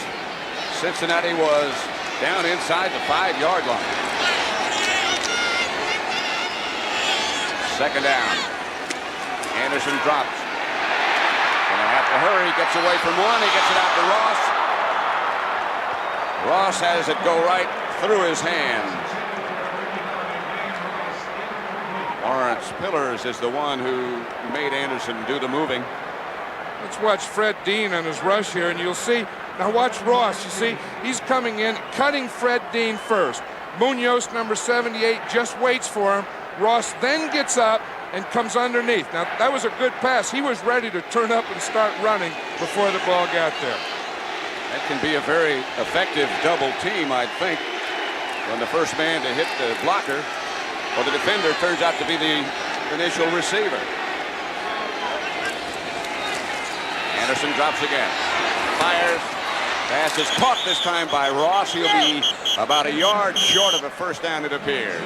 Speaker 1: Cincinnati was down inside the 5-yard line. Second down. Anderson drops. Gonna have to hurry. Gets away from one. He gets it out to Ross. Ross has it go right through his hands. Lawrence Pillars is the one who made Anderson do the moving.
Speaker 2: Let's watch Fred Dean on his rush here, and you'll see. Now watch Ross. You see, he's coming in, cutting Fred Dean first. Munoz, number 78, just waits for him. Ross then gets up and comes underneath. Now, that was a good pass. He was ready to turn up and start running before the ball got there.
Speaker 1: That can be a very effective double team, I think, when the first man to hit the blocker or the defender turns out to be the initial receiver. Anderson drops again. Fires. Pass is caught this time by Ross. He'll be about a yard short of a first down, it appears.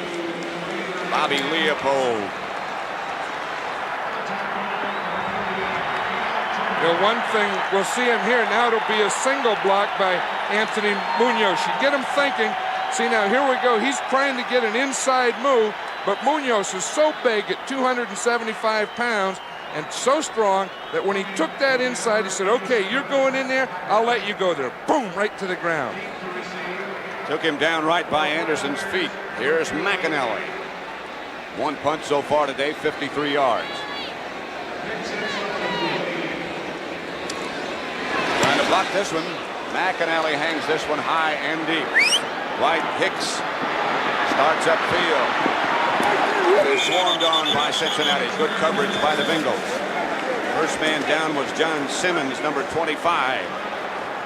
Speaker 1: Bobby Leopold.
Speaker 2: You know, one thing, we'll see him here. Now it'll be a single block by Anthony Munoz. You get him thinking. See, now here we go. He's trying to get an inside move, but Munoz is so big at 275 pounds and so strong that when he took that inside, he said, okay, you're going in there, I'll let you go there. Boom, right to the ground.
Speaker 1: Took him down right by Anderson's feet. Here's McAnally. One punt so far today, 53 yards. Trying to block this one. McAnally hangs this one high and deep. Dwight Hicks starts upfield. They're swarmed on by Cincinnati. Good coverage by the Bengals. First man down was John Simmons, number 25.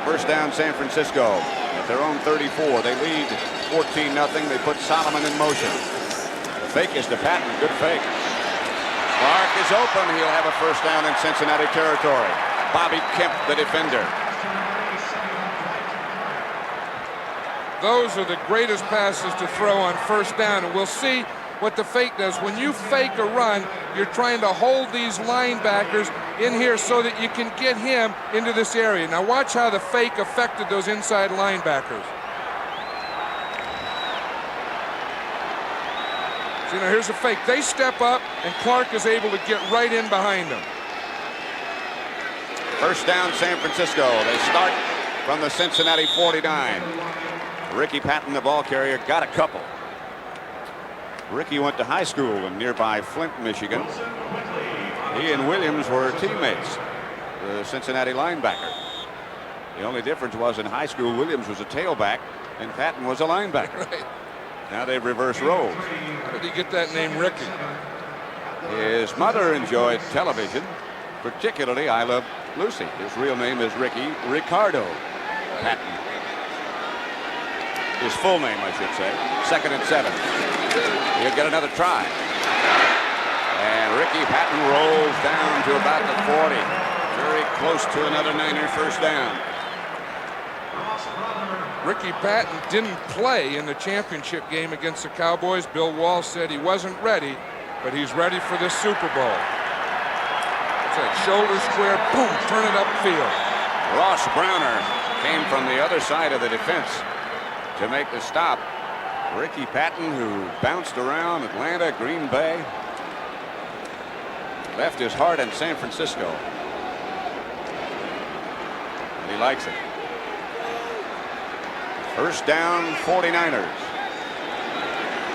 Speaker 1: First down, San Francisco at their own 34. They lead 14-0. They put Solomon in motion. Fake is to Patton. Good fake. Clark is open. He'll have a first down in Cincinnati territory. Bobby Kemp, the defender.
Speaker 2: Those are the greatest passes to throw on first down, and we'll see what the fake does. When you fake a run, you're trying to hold these linebackers in here so that you can get him into this area. Now watch how the fake affected those inside linebackers. See, now here's a fake. They step up, and Clark is able to get right in behind them.
Speaker 1: First down, San Francisco. They start from the Cincinnati 49. Ricky Patton, the ball carrier, got a couple. Ricky went to high school in nearby Flint, Michigan. He and Williams were teammates, the Cincinnati linebacker. The only difference was in high school, Williams was a tailback and Patton was a linebacker.
Speaker 2: Right.
Speaker 1: Now they've reversed roles.
Speaker 2: How did he get that name, Ricky?
Speaker 1: His mother enjoyed television, particularly I Love Lucy. His real name is Ricky Ricardo Patton. His full name, I should say. 2nd and 7. He'll get another try. And Ricky Patton rolls down to about the 40. Very close to another Niner first down.
Speaker 2: Ricky Patton didn't play in the championship game against the Cowboys. Bill Walsh said he wasn't ready, but he's ready for this Super Bowl. It's that shoulder square, boom, turn it upfield.
Speaker 1: Ross Browner came from the other side of the defense to make the stop. Ricky Patton, who bounced around Atlanta, Green Bay, left his heart in San Francisco. And he likes it. First down, 49ers.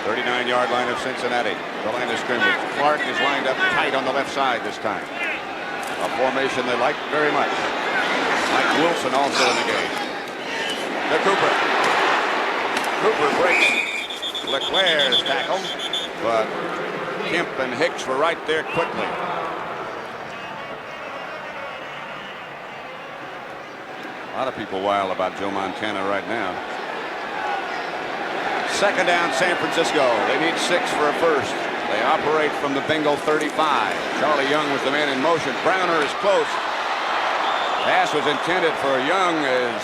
Speaker 1: 39-yard line of Cincinnati. The line of scrimmage. Clark is lined up tight on the left side this time. A formation they like very much. Mike Wilson also in the game. To Cooper. Cooper breaks Leclerc's tackle, but Kemp and Hicks were right there quickly. A lot of people wild about Joe Montana right now. Second down, San Francisco. They need 6 for a first. They operate from the Bengal 35. Charlie Young was the man in motion. Browner is close. Pass was intended for Young as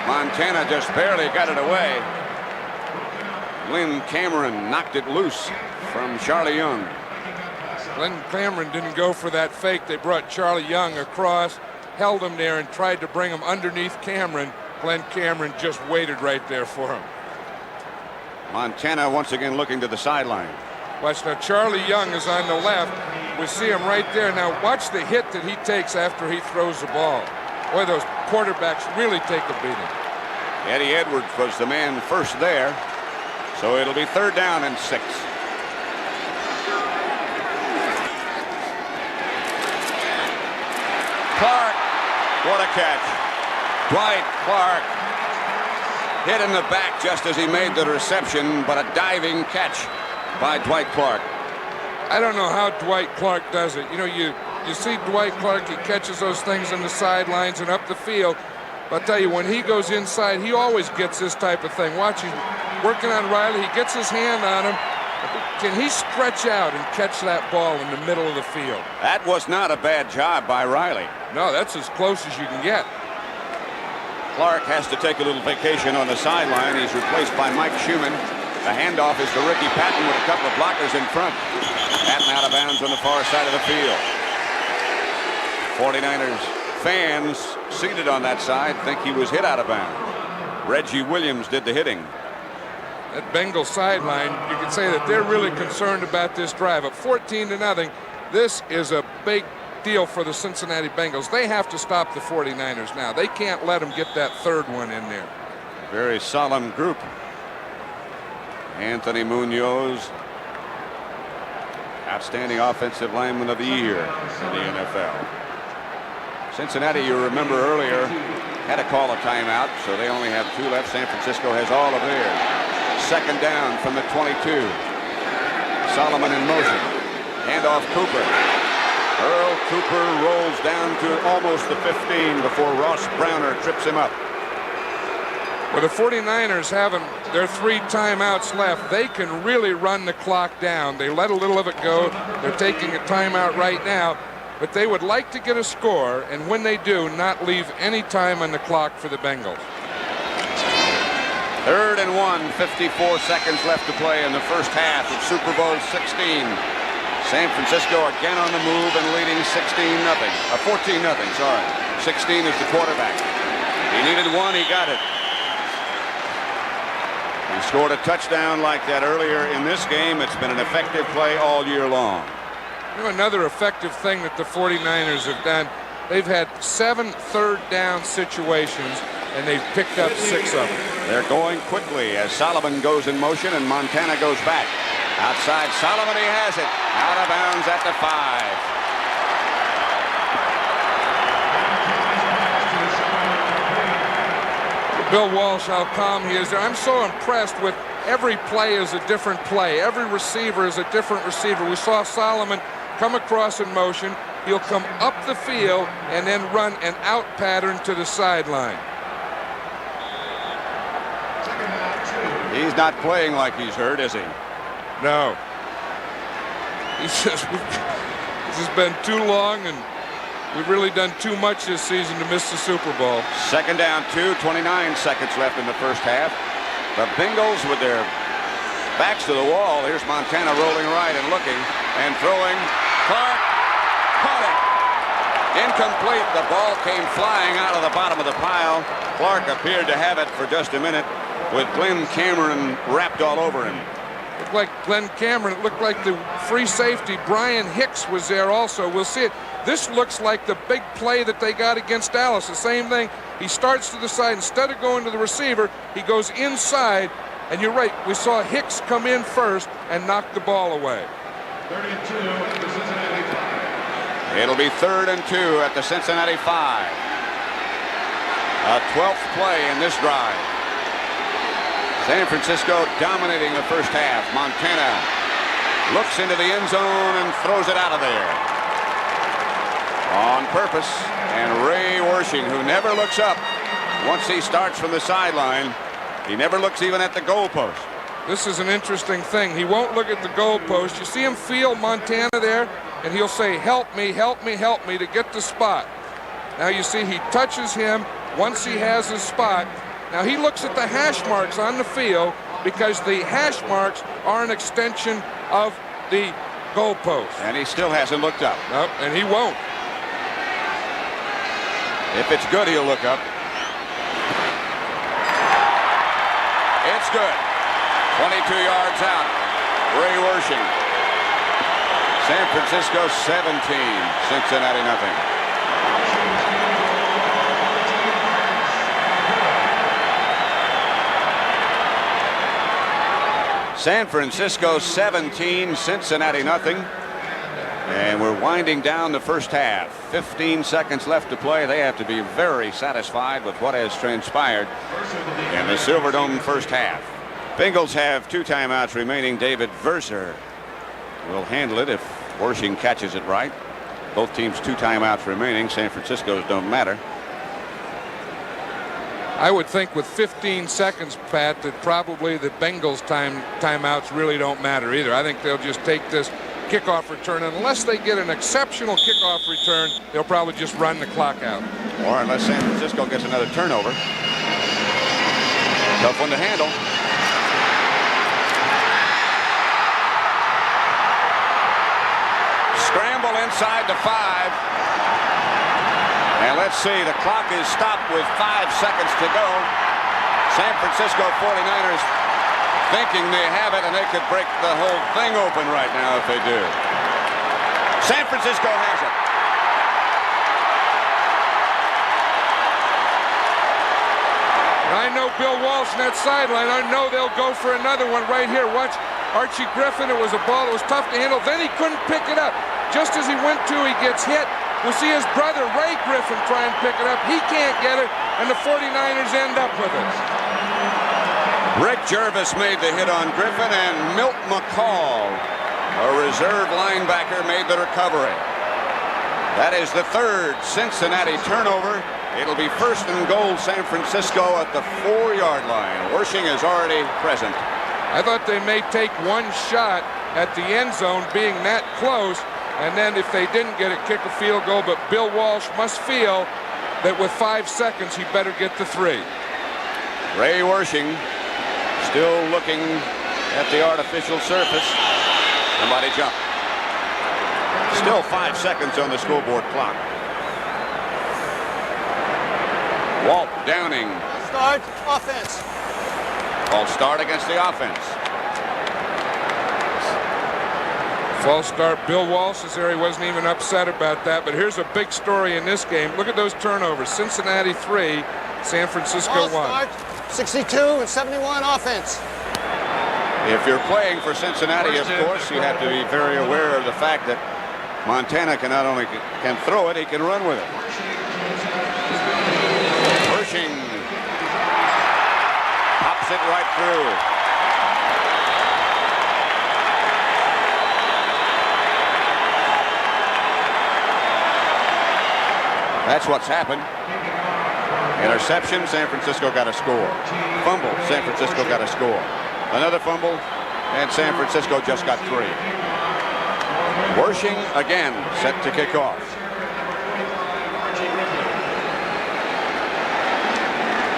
Speaker 1: Montana just barely got it away. Glenn Cameron knocked it loose from Charlie Young.
Speaker 2: Glenn Cameron didn't go for that fake. They brought Charlie Young across, held him there, and tried to bring him underneath Cameron. Glenn Cameron just waited right there for him.
Speaker 1: Montana once again looking to the sideline.
Speaker 2: Watch now, Charlie Young is on the left. We see him right there. Now watch the hit that he takes after he throws the ball. Boy, those quarterbacks really take a beating.
Speaker 1: Eddie Edwards was the man first there. So it'll be 3rd down and 6. Clark, what a catch. Dwight Clark hit in the back just as he made the reception, but a diving catch by Dwight Clark.
Speaker 2: I don't know how Dwight Clark does it. You know, you see Dwight Clark, he catches those things on the sidelines and up the field. But I'll tell you, when he goes inside, he always gets this type of thing. Watch, he's working on Riley. He gets his hand on him. Can he stretch out and catch that ball in the middle of the field?
Speaker 1: That was not a bad job by Riley.
Speaker 2: No, that's as close as you can get.
Speaker 1: Clark has to take a little vacation on the sideline. He's replaced by Mike Schumann. The handoff is to Ricky Patton with a couple of blockers in front. Patton out of bounds on the far side of the field. 49ers fans seated on that side think he was hit out of bounds. Reggie Williams did the hitting.
Speaker 2: That Bengal sideline, you can say that they're really concerned about this drive. At 14-0, this is a big deal for the Cincinnati Bengals. They have to stop the 49ers now. They can't let them get that 3rd one in there.
Speaker 1: Very solemn group. Anthony Munoz, outstanding offensive lineman of the year in the NFL. Cincinnati, you remember earlier, had to call a timeout, so they only have 2 left. San Francisco has all of theirs. 2nd down from the 22. Solomon in motion. Handoff Cooper. Earl Cooper rolls down to almost the 15 before Ross Browner trips him up.
Speaker 2: Well, the 49ers having their 3 timeouts left, they can really run the clock down. They let a little of it go. They're taking a timeout right now, but they would like to get a score, and when they do, not leave any time on the clock for the Bengals.
Speaker 1: 3rd and 1, 54 seconds left to play in the first half of Super Bowl 16. San Francisco again on the move and leading 14-0, sorry. 16 is the quarterback. He needed 1, he got it. He scored a touchdown like that earlier in this game. It's been an effective play all year long.
Speaker 2: You know, another effective thing that the 49ers have done, they've had 7 third-down situations, and they've picked up 6 of them.
Speaker 1: They're going quickly as Solomon goes in motion and Montana goes back. Outside Solomon, he has it. Out of bounds at the 5.
Speaker 2: Bill Walsh, how calm he is there. I'm so impressed with every play is a different play. Every receiver is a different receiver. We saw Solomon come across in motion. He'll come up the field and then run an out pattern to the sideline.
Speaker 1: He's not playing like he's hurt, is he?
Speaker 2: No. He says, this has been too long and we've really done too much this season to miss the Super Bowl.
Speaker 1: 2nd down, 29 seconds left in the first half. The Bengals with their backs to the wall. Here's Montana rolling right and looking and throwing. Clark caught it. Incomplete. The ball came flying out of the bottom of the pile. Clark appeared to have it for just a minute with Glenn Cameron wrapped all over him.
Speaker 2: Looked like Glenn Cameron. It looked like the free safety, Brian Hicks, was there also. We'll see it. This looks like the big play that they got against Dallas. The same thing. He starts to the side. Instead of going to the receiver, he goes inside. And you're right. We saw Hicks come in first and knock the ball away.
Speaker 4: 32 at the Cincinnati 5.
Speaker 1: It'll be 3rd and 2 at the Cincinnati 5. A 12th play in this drive. San Francisco dominating the first half. Montana looks into the end zone and throws it out of there. On purpose. And Ray Wersching, who never looks up once he starts from the sideline. He never looks even at the goalpost.
Speaker 2: This is an interesting thing. He won't look at the goalpost. You see him feel Montana there, and he'll say, help me, help me, help me, to get the spot. Now you see he touches him once he has his spot. Now he looks at the hash marks on the field because the hash marks are an extension of the goalpost.
Speaker 1: And he still hasn't looked up.
Speaker 2: Nope, and he won't.
Speaker 1: If it's good, he'll look up. It's good. 22 yards out. Ray Wersching. San Francisco 17, Cincinnati nothing. San Francisco 17, Cincinnati nothing. And we're winding down the first half. 15 seconds left to play. They have to be very satisfied with what has transpired in the Silverdome first half. Bengals have 2 timeouts remaining. David Verser will handle it if Wersching catches it right. Both teams 2 timeouts remaining. San Francisco's don't matter.
Speaker 2: I would think with 15 seconds, Pat, that probably the Bengals timeouts really don't matter either. I think they'll just take this kickoff return. Unless they get an exceptional kickoff return, they'll probably just run the clock out.
Speaker 1: Or unless San Francisco gets another turnover. Tough one to handle. Scramble inside the 5. And let's see, the clock is stopped with 5 seconds to go. San Francisco 49ers thinking they have it, and they could break the whole thing open right now if they do. San Francisco has it.
Speaker 2: I know Bill Walsh in that sideline. I know they'll go for another one right here. Watch Archie Griffin. It was a ball that was tough to handle. Then he couldn't pick it up. Just as he went to, he gets hit. We'll see his brother Ray Griffin try and pick it up. He can't get it, and the 49ers end up with it.
Speaker 1: Rick Jervis made the hit on Griffin, and Milt McCall, a reserve linebacker, made the recovery. That is the 3rd Cincinnati turnover. It'll be 1st and goal, San Francisco at the 4-yard line. Wersching is already present.
Speaker 2: I thought they may take one shot at the end zone being that close, and then if they didn't get it, kick a field goal. But Bill Walsh must feel that with 5 seconds, he better get the 3.
Speaker 1: Ray Wersching still looking at the artificial surface. Somebody jumped. Still 5 seconds on the scoreboard clock. Walt Downing.
Speaker 3: Start offense.
Speaker 1: False start against the offense.
Speaker 2: False start. Bill Walsh is there. He wasn't even upset about that. But here's a big story in this game. Look at those turnovers. Cincinnati 3, San Francisco 1.
Speaker 3: Start 62 and 71 offense.
Speaker 1: If you're playing for Cincinnati, of course, you have to be very aware of the fact that Montana can not only can throw it, he can run with it. Wersching pops it right through. That's what's happened. Interception, San Francisco got a score. Fumble, San Francisco got a score. Another fumble, and San Francisco just got 3. Wersching again set to kick off.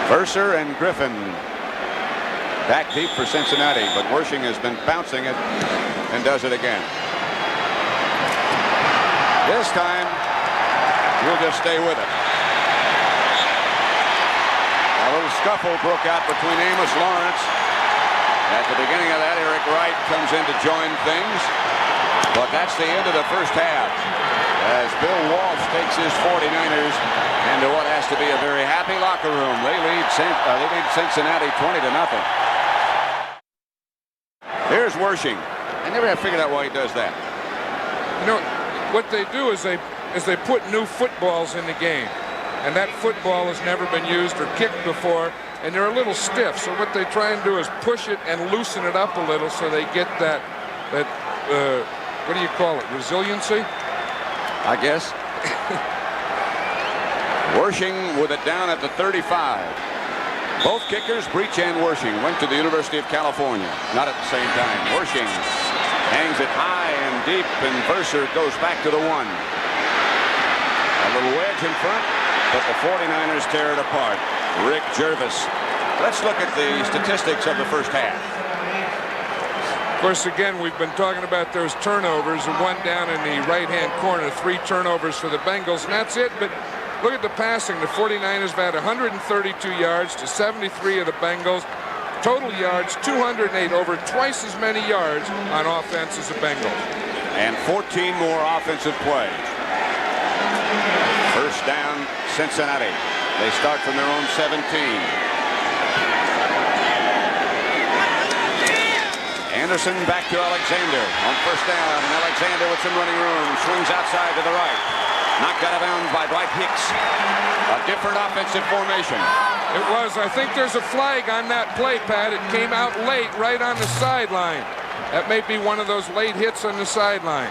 Speaker 1: Verser and Griffin back deep for Cincinnati, but Wersching has been bouncing it and does it again. This time, we'll just stay with it. A little scuffle broke out between Amos Lawrence. At the beginning of that, Eric Wright comes in to join things. But that's the end of the first half, as Bill Walsh takes his 49ers into what has to be a very happy locker room. They lead Cincinnati 20-0. Here's Wersching. I never have figured out why he does that.
Speaker 2: You know, what they do is they put new footballs in the game, and that football has never been used or kicked before, and they're a little stiff. So what they try and do is push it and loosen it up a little so they get that what do you call it, resiliency?
Speaker 1: I guess. Wersching with it down at the 35. Both kickers, Breach and Wershing, went to the University of California. Not at the same time. Wershing hangs it high and deep, and Verser goes back to the 1. A little wedge in front, but the 49ers tear it apart. Rick Jervis. Let's look at the statistics of the first half.
Speaker 2: Of course, again, we've been talking about those turnovers. One down in the right-hand corner, 3 turnovers for the Bengals, and that's it. But look at the passing. The 49ers have had 132 yards to 73 of the Bengals. Total yards, 208, over twice as many yards on offense as the Bengals.
Speaker 1: And 14 more offensive plays. First down, Cincinnati. They start from their own 17. Anderson back to Alexander on first down, and Alexander with some running room swings outside to the right. Knocked out of bounds by Dwight Hicks. A different offensive formation.
Speaker 2: It was. I think there's a flag on that play, Pat. It came out late, right on the sideline. That may be one of those late hits on the sideline.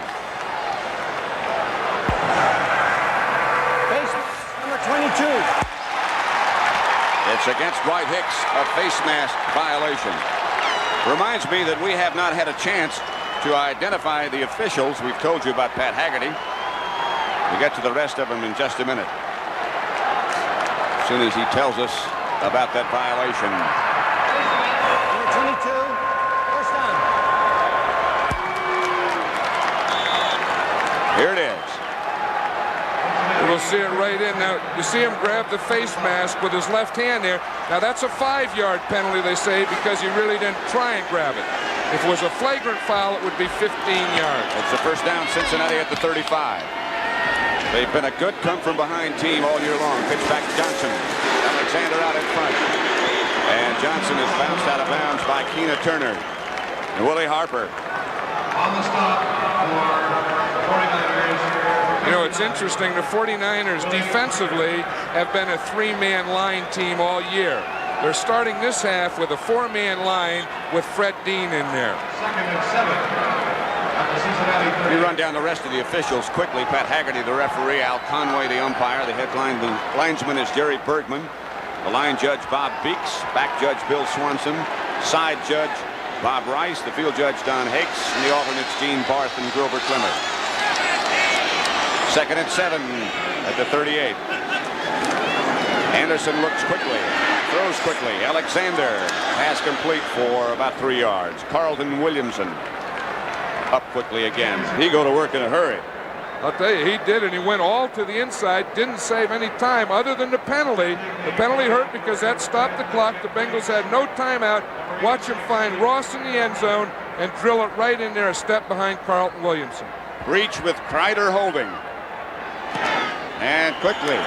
Speaker 3: Base number 22.
Speaker 1: It's against Dwight Hicks, a face mask violation. Reminds me that we have not had a chance to identify the officials. We've told you about Pat Haggerty. We'll get to the rest of them in just a minute. As soon as he tells us about that violation.
Speaker 3: Number 22. First down.
Speaker 1: Here it is.
Speaker 2: We'll see it right in. Now, you see him grab the face mask with his left hand there. Now, that's a 5-yard penalty, they say, because he really didn't try and grab it. If it was a flagrant foul, it would be 15 yards.
Speaker 1: It's the first down, Cincinnati at the 35. They've been a good come-from-behind team all year long. Pitch back to Johnson. Alexander out in front. And Johnson is bounced out of bounds by Keena Turner. And Willie Harper.
Speaker 4: On the stop for 49ers.
Speaker 2: You know, it's interesting. The 49ers defensively have been a 3-man line team all year. They're starting this half with a 4-man line with Fred Dean in there.
Speaker 4: Second and 7. At the Cincinnati 30.
Speaker 1: We run down the rest of the officials quickly. Pat Haggerty, the referee. Al Conway, the umpire. The head linesman is Jerry Bergman. The line judge, Bob Beeks. Back judge, Bill Swanson. Side judge, Bob Rice. The field judge, Don Hakes. And the alternates, Gene Barth and Grover Clemmer. Second and 7 at the 38. Anderson looks quickly. Throws quickly. Alexander. Pass complete for about 3 yards. Carlton Williamson. Up quickly again. He go to work in a hurry.
Speaker 2: I'll tell you, he did, and he went all to the inside, didn't save any time other than the penalty. The penalty hurt because that stopped the clock. The Bengals had no timeout. Watch him find Ross in the end zone and drill it right in there, a step behind Carlton Williamson.
Speaker 1: Breach with Kreider holding. And quickly,